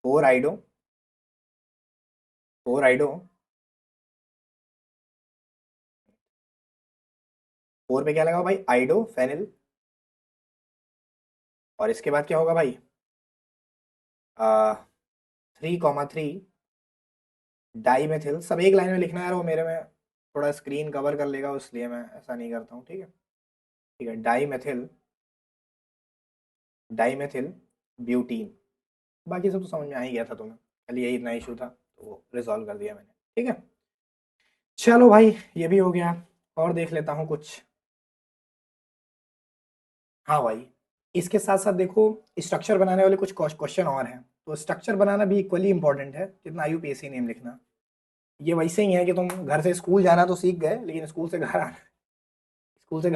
4 आइडो, 4 आइडो, 4 पे क्या लगा भाई, आइडो फेनिल, और इसके बाद क्या होगा भाई, 3,3 डाई मेथिल। सब एक लाइन में लिखना है यार, वो मेरे में थोड़ा स्क्रीन कवर कर लेगा, इसलिए मैं ऐसा नहीं करता हूँ, ठीक है। ठीक है, dimethyl, dimethyl butene. बाकी सब तो समझ में आ ही गया था तुम्हें, खाली यही इतना इशू था तो वो रिजॉल्व कर दिया मैंने, ठीक है। चलो भाई ये भी हो गया, और देख लेता हूँ कुछ। हाँ भाई, इसके साथ साथ देखो, स्ट्रक्चर बनाने वाले कुछ क्वेश्चन और हैं, तो स्ट्रक्चर बनाना भी इक्वली इंपॉर्टेंट है जितना यूपीएससी नेम लिखना। ये वैसे ही है कि तुम घर से स्कूल जाना तो सीख गए, लेकिन स्कूल से घर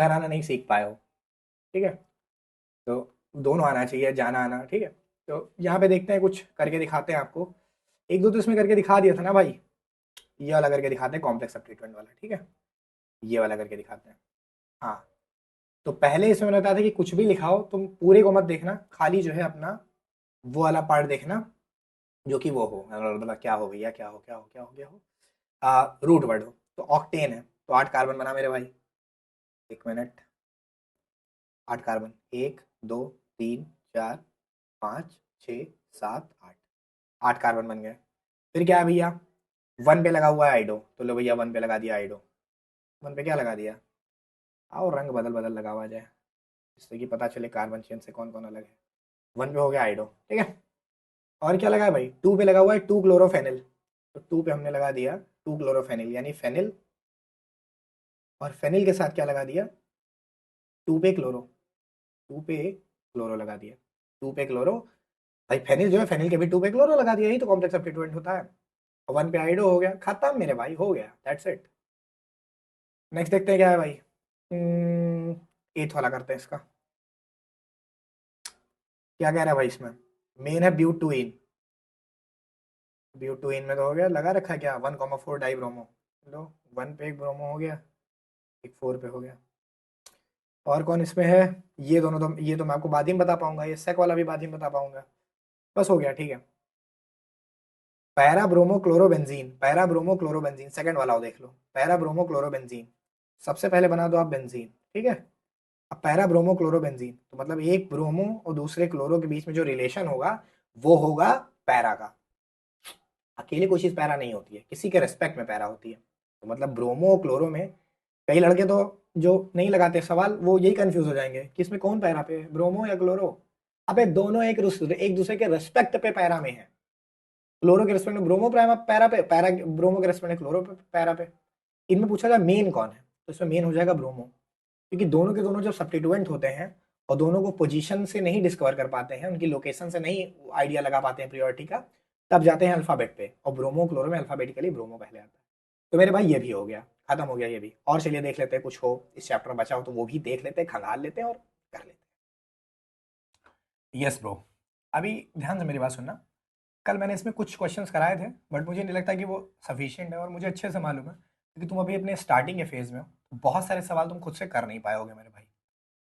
आना नहीं सीख पाए हो, ठीक है। तो दोनों आना चाहिए, जाना आना, ठीक है। तो यहाँ पे देखते हैं, कुछ करके दिखाते हैं आपको। एक दो तो इसमें करके दिखा दिया था ना भाई, ये वाला करके दिखाते हैं, कॉम्प्लेक्स सब्स्टिट्यूएंट वाला, ठीक है। ये वाला करके दिखाते हैं। हाँ, तो पहले इसमें मैंने बताया था कि कुछ भी लिखाओ तुम पूरे को मत देखना, खाली जो है अपना वो वाला पार्ट देखना जो कि वो हो, मतलब क्या हो भैया, क्या हो, क्या हो, क्या हो, क्या हो, रूट वर्ड हो। तो ऑक्टेन है, तो 8 कार्बन बना मेरे भाई, एक मिनट, 8 कार्बन, 1 2 3 4 5 6 7 8, 8 कार्बन बन गए। फिर क्या है भैया, 1 पे लगा हुआ है आइडो, तो लो भैया 1 पे लगा दिया आइडो, 1 पे क्या लगा दिया, आओ रंग बदल बदल लगा हुआ जाए, जिससे कि पता चले कार्बन चेन से कौन कौन अलग है। 1 पे हो गया आइडो, ठीक है। और क्या लगा है भाई, 2 पे लगा हुआ है 2 क्लोरोफेनिल, तो 2 पे हमने लगा दिया 2 क्लोरोफेनिल, यानी फेनिल, और फेनिल के साथ क्या लगा दिया, 2 पे क्लोरो, 2 पे क्लोरो लगा दिया, 2 पे क्लोरो। भाई फेनिल जो है, फेनिल के भी 2 पे क्लोरो लगा दिया, यही तो कॉम्प्लेक्स सब्स्टिट्यूएंट होता है। 1 पे आइडो हो गया, खत्म मेरे भाई, हो गया, दैट्स इट। नेक्स्ट देखते हैं क्या है भाई, 8th वाला करते हैं इसका। क्या कह रहा है भाई इसमें, मेन है ब्यूटुइन, ब्यूटुइन में तो हो गया, लगा रखा है क्या, 1,4 डाई ब्रोमो, लो 1 पे एक ब्रोमो हो गया, एक 4 पे हो गया। और कौन इसमें है, ये दोनों तो, ये तो मैं आपको बाद ही में बता पाऊंगा, ये सेक वाला भी बाद ही में बता पाऊंगा। बस हो गया, ठीक है। Para bromo chlorobenzene, para bromo chlorobenzene second वाला हो, देख लो, पैरा ब्रोमो क्लोरोबेंजीन, सबसे पहले बना दो आप बेंजीन, ठीक है। अब पैरा ब्रोमो क्लोरोबेंजीन, तो मतलब एक ब्रोमो और दूसरे क्लोरो के बीच में जो रिलेशन होगा वो होगा पैरा का। अकेले कोई चीज पैरा नहीं होती है, किसी के रेस्पेक्ट में पैरा होती है। तो मतलब ब्रोमो और क्लोरो में, कई लड़के तो जो नहीं लगाते सवाल, वो यही कंफ्यूज हो जाएंगे कि इसमें कौन पैरा पे है, ब्रोमो या क्लोरो। अबे दोनों एक दूसरे के रेस्पेक्ट पे पैरा में है। क्लोरो के रेस्पेक्ट में ब्रोमो पैरा पे, पैरा ब्रोमो के रेस्पेक्ट में क्लोरो पे पैरा पे। इनमें पूछा जाए मेन कौन है, तो इसमें मेन हो जाएगा ब्रोमो, क्योंकि दोनों के दोनों जब सब्स्टिट्यूएंट होते हैं और दोनों को पोजीशन से नहीं डिस्कवर कर पाते हैं, उनकी लोकेशन से नहीं आइडिया लगा पाते हैं प्रियोरिटी का, तब जाते हैं अल्फाबेट पे, और ब्रोमो क्लोरो में अल्फाबेटिकली ब्रोमो पहले आता है। तो मेरे भाई ये भी हो गया, खत्म हो गया ये भी। और चलिए देख लेते हैं, कुछ हो इस चैप्टर में बचा हो तो वो भी देख लेते हैं, खंगाल लेते हैं और कर लेते हैं। यस ब्रो, अभी ध्यान से मेरी बात सुनना। कल मैंने इसमें कुछ क्वेश्चंस कराए थे, बट मुझे नहीं लगता कि वो सफिशिएंट है, और मुझे अच्छे से मालूम है क्योंकि तुम अभी अपने स्टार्टिंग के फेज में हो, तो बहुत सारे सवाल तुम खुद से कर नहीं पाओगे मेरे भाई।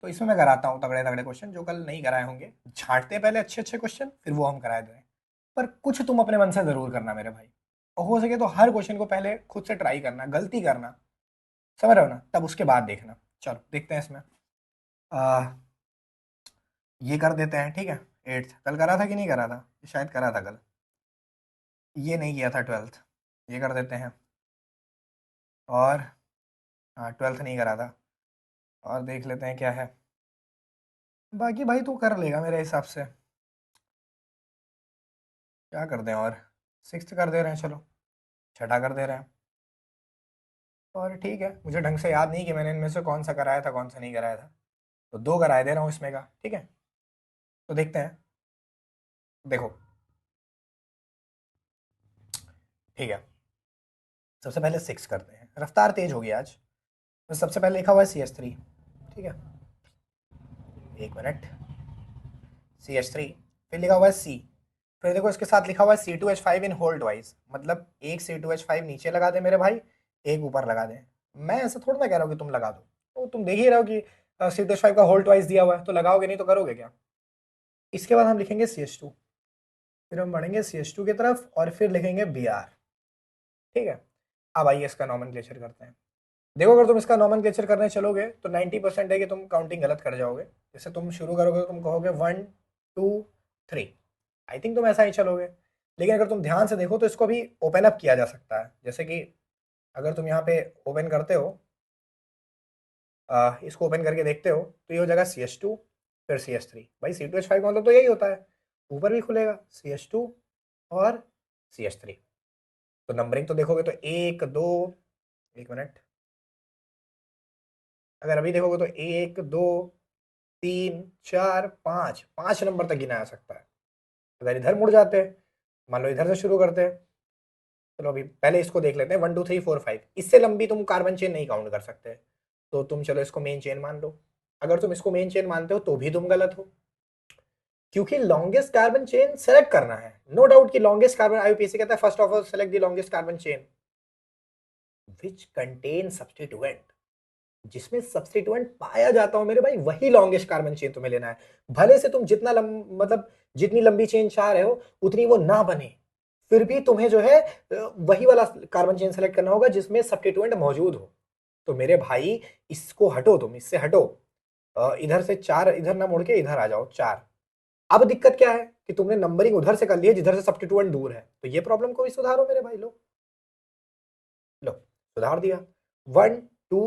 तो इसमें मैं कराता हूँ तगड़े तगड़े क्वेश्चन जो कल नहीं कराए होंगे, छांटते हैं पहले अच्छे अच्छे क्वेश्चन, फिर वो हम कराए दें। पर कुछ तुम अपने मन से जरूर करना मेरे भाई, और हो सके तो हर क्वेश्चन को पहले खुद से ट्राई करना, गलती करना, समझ रहे हो ना, तब उसके बाद देखना। चलो देखते हैं इसमें, आ, ये कर देते हैं, ठीक है। 8th कल करा था कि नहीं करा था, शायद करा था कल, ये नहीं किया था 12th, ये कर देते हैं। और हाँ 12th नहीं करा था, और देख लेते हैं क्या है। बाकी भाई तू कर लेगा मेरे हिसाब से, क्या कर दें, और 6th कर दे रहे हैं, चलो छठा कर दे रहे हैं। और ठीक है, मुझे ढंग से याद नहीं कि मैंने इनमें से कौन सा कराया था कौन सा नहीं कराया था, तो 2 कराए दे रहा हूँ इसमें का, ठीक है। तो देखते हैं, देखो ठीक है, सबसे पहले 6 करते हैं, रफ्तार तेज होगी आज। तो सबसे पहले लिखा हुआ है CH3, ठीक है, एक मिनट, CH3, फिर लिखा हुआ है C, फिर देखो इसके साथ लिखा हुआ है C2H5 इन होल्ड वाइज, मतलब एक C2H5 नीचे लगा दे मेरे भाई, एक ऊपर लगा दे। मैं ऐसा थोड़ा ना कह रहा हूँ कि तुम लगा दो, तो तुम देख ही रहे हो कि C2H5 का होल्ड वाइज दिया हुआ है, तो लगाओगे नहीं तो करोगे क्या। इसके बाद हम लिखेंगे CH2, फिर हम बढ़ेंगे CH2 की तरफ और फिर लिखेंगे Br, ठीक है। अब आइए इसका नॉमेनक्लेचर करते हैं। देखो अगर तुम इसका नॉमेनक्लेचर करने चलोगे तो 90% है कि तुम काउंटिंग गलत कर जाओगे। जैसे तुम शुरू करोगे तो तुम कहोगे 1 2 3, आई थिंक तुम ऐसा ही चलोगे। लेकिन अगर तुम ध्यान से देखो तो इसको भी ओपन अप किया जा सकता है। जैसे कि अगर तुम यहाँ पे ओपन करते हो, इसको ओपन करके देखते हो तो ये हो जाएगा CH2 फिर CH3। भाई C2H5 का मतलब तो यही होता है, ऊपर भी खुलेगा CH2 और CH3। तो नंबरिंग तो देखोगे तो 1 2, एक मिनट, अगर अभी देखोगे तो 1 2 3 4 5, 5 नंबर तक गिना जा सकता है। अगर इधर मुड़ जाते हैं, मान लो इधर से शुरू करते हैं, चलो अभी पहले इसको देख लेते हैं 1 2 3 4 5, इससे लंबी तुम कार्बन चेन नहीं काउंट कर सकते। तो तुम चलो इसको मेन चेन मान लो। अगर तुम इसको मेन चेन मानते हो तो भी तुम गलत हो, क्योंकि लॉन्गेस्ट कार्बन चेन सेलेक्ट करना है। नो डाउट कि लॉन्गेस्ट कार्बन, IUPAC कहता है first of all select the longest carbon chain which contain substituent, जिसमें सब्स्टिट्यूएंट पाया जाता हो मेरे भाई, वही लॉन्गेस्ट कार्बन चेन तुम्हें लेना है। भले से तुम जितना मतलब जितनी लंबी चेन चाह रहे हो उतनी वो ना बने, फिर भी तुम्हें जो है वही वाला कार्बन चेन सेलेक्ट करना होगा जिसमें सब्स्टिट्यूएंट मौजूद हो। तो मेरे भाई इसको हटो, तुम इससे हटो, इधर से 4 इधर ना मुड़ के इधर आ जाओ 4। अब दिक्कत क्या है कि तुमने नंबरिंग उधर से कर ली है जिधर से सब्स्टिट्यूएंट दूर है, तो ये प्रॉब्लम को भी सुधारो मेरे भाई। लो लो, सुधार दिया। 1 2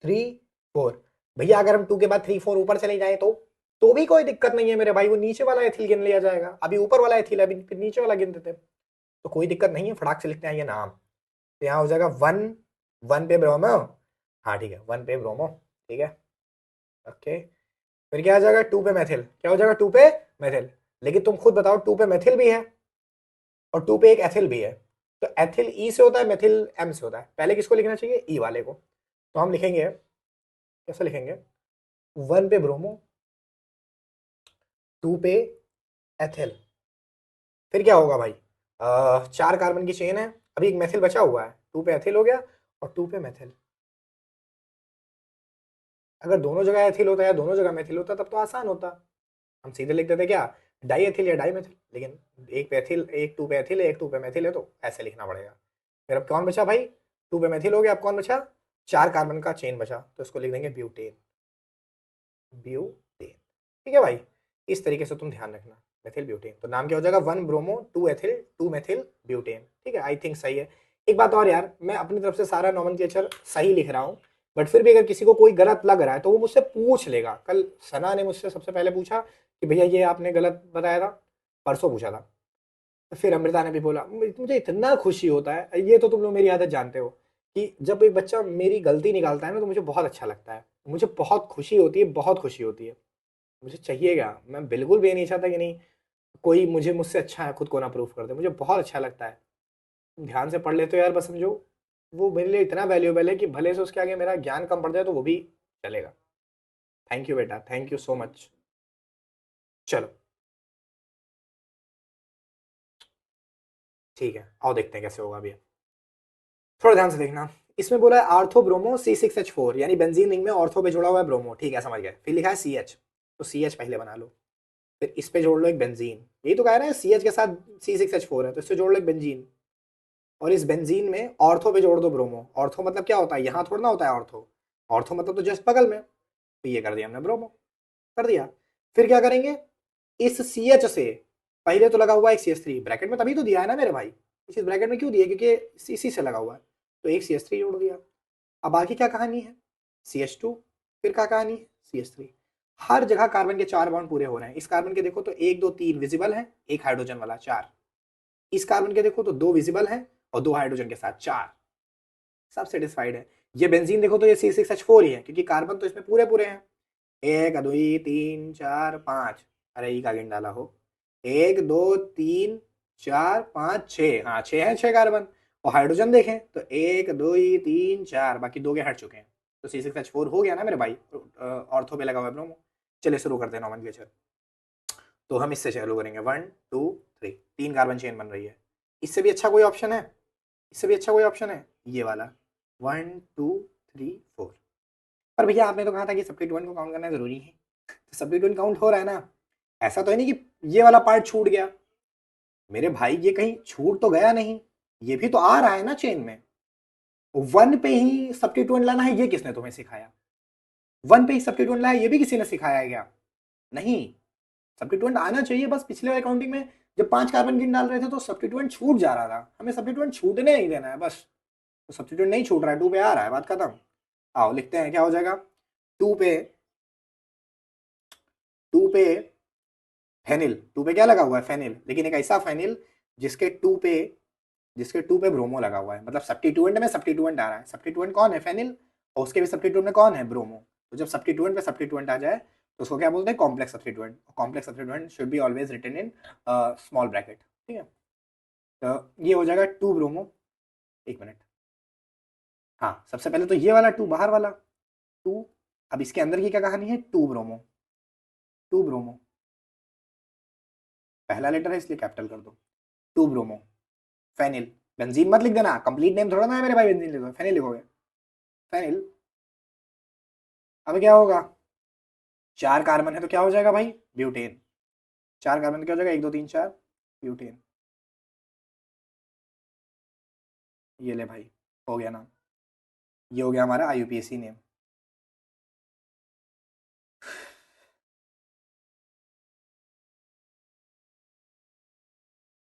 3 4, भैया अगर हम 2 के बाद 3 4 ऊपर चले जाए तो भी कोई दिक्कत नहीं है मेरे भाई, वो नीचे वाला एथिल गिन लिया जाएगा। अभी ऊपर वाला एथिल है, अभी फिर नीचे वाला गिन देते, तो कोई दिक्कत नहीं है, फटाक से लिखते हैं ये नाम। तो यहाँ हो जाएगा 1 1 पे ब्रोमो, हाँ ठीक है 1 पे ब्रोमो, ठीक है ओके। फिर क्या आ जाएगा 2 पे मेथिल, क्या हो जाएगा 2 पे मेथिल। लेकिन तुम खुद बताओ 2 पे मेथिल भी है और 2 पे एक एथिल भी है, तो एथिल ई से होता है, मेथिल एम से होता है। पहले किसको लिखना चाहिए, ई वाले को। तो हम लिखेंगे, कैसे लिखेंगे, 1 पे ब्रोमो, 2 पे एथिल, फिर क्या होगा भाई, 4 कार्बन की चेन है, अभी एक मेथिल बचा हुआ है, 2 पे एथिल हो गया और 2 पे मेथिल। अगर दोनों जगह एथिल होता या दोनों जगह मेथिल होता तब तो आसान होता, हम सीधे लिख देते क्या, डाई एथिल या डाई मेथिल। लेकिन एक पे एथिल, एक 2 पे एथिल है, एक 2 पे मेथिल है, तो ऐसे लिखना पड़ेगा। फिर अब कौन बचा भाई, 2 पे मेथिल हो गया, अब कौन बचा, 4 कार्बन का चेन बचा, तो इसको लिख देंगे ब्यूटेन, ब्यूटेन, ठीक है भाई। इस तरीके से तुम ध्यान रखना, मेथिल ब्यूटेन, तो नाम क्या हो जाएगा, 1 ब्रोमो 2 एथिल 2 मेथिल ब्यूटेन, ठीक है। आई थिंक सही है। एक बात और यार, मैं अपनी तरफ से सारा नॉमेनक्लेचर सही लिख रहा हूँ, बट फिर भी अगर किसी को कोई गलत लग रहा है तो वो मुझसे पूछ लेगा। कल सना ने मुझसे सबसे पहले पूछा कि भैया ये आपने गलत बताया था, परसों पूछा था। फिर अमृता ने भी बोला, मुझे इतना खुशी होता है, ये तो तुम लोग मेरी आदत जानते हो कि जब एक बच्चा मेरी गलती निकालता है ना तो मुझे बहुत अच्छा लगता है, मुझे बहुत खुशी होती है, बहुत खुशी होती है। मुझे चाहिएगा, मैं बिल्कुल भी ये नहीं चाहता कि नहीं कोई मुझे मुझसे अच्छा है खुद को ना प्रूफ कर दे, मुझे बहुत अच्छा लगता है। ध्यान से पढ़ लेते हो यार, बस समझो वो मेरे लिए इतना वैल्यूएबल है कि भले से उसके आगे मेरा ज्ञान कम पड़ जाए तो वो भी चलेगा। थैंक यू बेटा, थैंक यू सो मच। चलो ठीक है, आओ देखते हैं कैसे होगा अभी। थोड़ा ध्यान से देखना, इसमें बोला है आर्थो ब्रोमो C6H4, यानी बेंजीन रिंग में ऑर्थो पे जुड़ा हुआ है ब्रोमो, ठीक है समझ गए। फिर लिखा है CH, तो CH पहले बना लो, फिर इस पे जोड़ लो एक बेंजीन, यही तो कह रहे हैं CH के साथ C6H4 है तो इससे जोड़ लो एक बेंजीन, और इस बेंजीन में ऑर्थो पे जोड़ दो ब्रोमो। ऑर्थो मतलब क्या होता है, यहाँ थोड़ा ना होता है ऑर्थो, ऑर्थो मतलब तो जस्ट बगल में, तो ये कर दिया हमने ब्रोमो, कर दिया। फिर क्या करेंगे, इस CH से पहले तो लगा हुआ है एक CH3 ब्रैकेट में, तभी तो दिया है ना मेरे भाई, इस ब्रैकेट में क्यों दिया, क्योंकि इसी से लगा हुआ है, तो एक CH3 जोड़ दिया। अब बाकी क्या कहानी है, CH2, फिर क्या कहानी है CH3। हर जगह कार्बन के 4 बॉन्ड पूरे हो रहे हैं। इस कार्बन के देखो तो 1 2 3 विजिबल है, एक हाइड्रोजन वाला 4। इस कार्बन के देखो तो 2 विजिबल है और 2 हाइड्रोजन के साथ 4, सब सेटिस्फाइड है। ये बेंजीन देखो तो ये C6H4 ही है, क्योंकि कार्बन तो इसमें पूरे पूरे हैं, 1 2 3 4 5, अरे ई का गिन डाला हो। 1 2 3 4 5 6, हाँ 6 है, 6 कार्बन। और हाइड्रोजन देखें तो 1 2 3 4, बाकी 2 के हट चुके हैं। तो C6H4 हो गया ना मेरे भाई, ऑर्थो पे लगा हुआ है ब्रोमो। चलिए शुरू करते हैं नॉमेनक्लेचर। तो हम इससे चालू करेंगे 1 2 3, 3 कार्बन चेन बन रही है। इससे भी अच्छा कोई ऑप्शन है? इससे भी अच्छा कोई ऑप्शन है? ये वाला 1 2 3 4। पर भैया आपने तो कहा था कि सब्स्टिट्यूएंट को काउंट करना जरूरी है, तो सब्स्टिट्यूएंट काउंट हो रहा है ना। ऐसा तो है नहीं कि ये वाला पार्ट छूट गया मेरे भाई, ये कहीं छूट तो गया नहीं, ये भी तो आ रहा है ना चेन में। 1 पे ही सब्स्टिट्यूएंट लाना है, ये किसने तुम्हें सिखाया? 1 पे ही सब्स्टिट्यूएंट लाया, ये भी किसी ने सिखाया है क्या? नहीं, सब्स्टिट्यूएंट आना चाहिए। बस पिछले वाले काउंटिंग में जब 5 कार्बन गिन डाल रहे थे तो सब्स्टिट्यूएंट छूट जा रहा था, हमें सब्स्टिट्यूएंट छूटने नहीं देना है बस। तो सब्स्टिट्यूएंट नहीं छूट रहा है, 2 पे आ रहा है, बात खत्म। आओ लिखते हैं क्या हो जाएगा। 2 पे 2 पे फेनिल, 2 पे क्या लगा हुआ है? फेनिल। लेकिन एक ऐसा फेनिल जिसके 2 पे ब्रोमो लगा हुआ है, मतलब सब्स्टिट्यूएंट में सब्स्टिट्यूएंट आ रहा है। सब्स्टिट्यूएंट कौन है? फेनिल। और उसके भी सब्स्टिट्यूएंट में कौन है? ब्रोमो। तो जब सब्स्टिट्यूएंट पे सब्स्टिट्यूएंट आ जाए तो उसको क्या बोलते हैं? Complex substituent. Complex substituent should be always written in small bracket, ठीक है। तो ये हो जाएगा 2 ब्रोमो। एक मिनट, हाँ सबसे पहले तो ये वाला 2 बाहर वाला 2। अब इसके अंदर की क्या कहानी है? 2 ब्रोमो, 2 ब्रोमो। पहला लेटर है इसलिए कैपिटल कर दो। 2 ब्रोमो फेनिल। बेंजीन मत लिख देना, कंप्लीट नेम थोड़ा ना है मेरे भाई, बेंजीन लिखो, फेनिल लिखोगे। फेनिल। अब क्या होगा? 4 कार्बन है तो क्या हो जाएगा भाई? ब्यूटेन। 4 कार्बन क्या हो जाएगा? 1 2 3 4, ब्यूटेन। ये ले भाई, हो गया नाम। ये हो गया हमारा IUPAC name.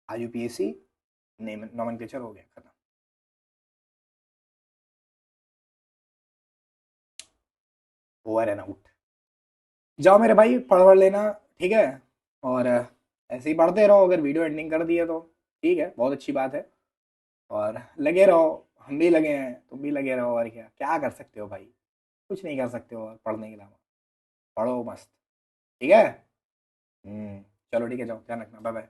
IUPAC name nomenclature हो गया, खत्म। ओवर है ना, उठ जाओ मेरे भाई, पढ़ वढ़ लेना, ठीक है। और ऐसे ही पढ़ते रहो, अगर वीडियो एंडिंग कर दी है तो ठीक है, बहुत अच्छी बात है। और लगे रहो, हम भी लगे हैं, तुम भी लगे रहो, और क्या क्या कर सकते हो भाई? कुछ नहीं कर सकते हो और पढ़ने के अलावा। पढ़ो मस्त, ठीक है। चलो ठीक है, जाओ, ध्यान रखना, बाय बाय।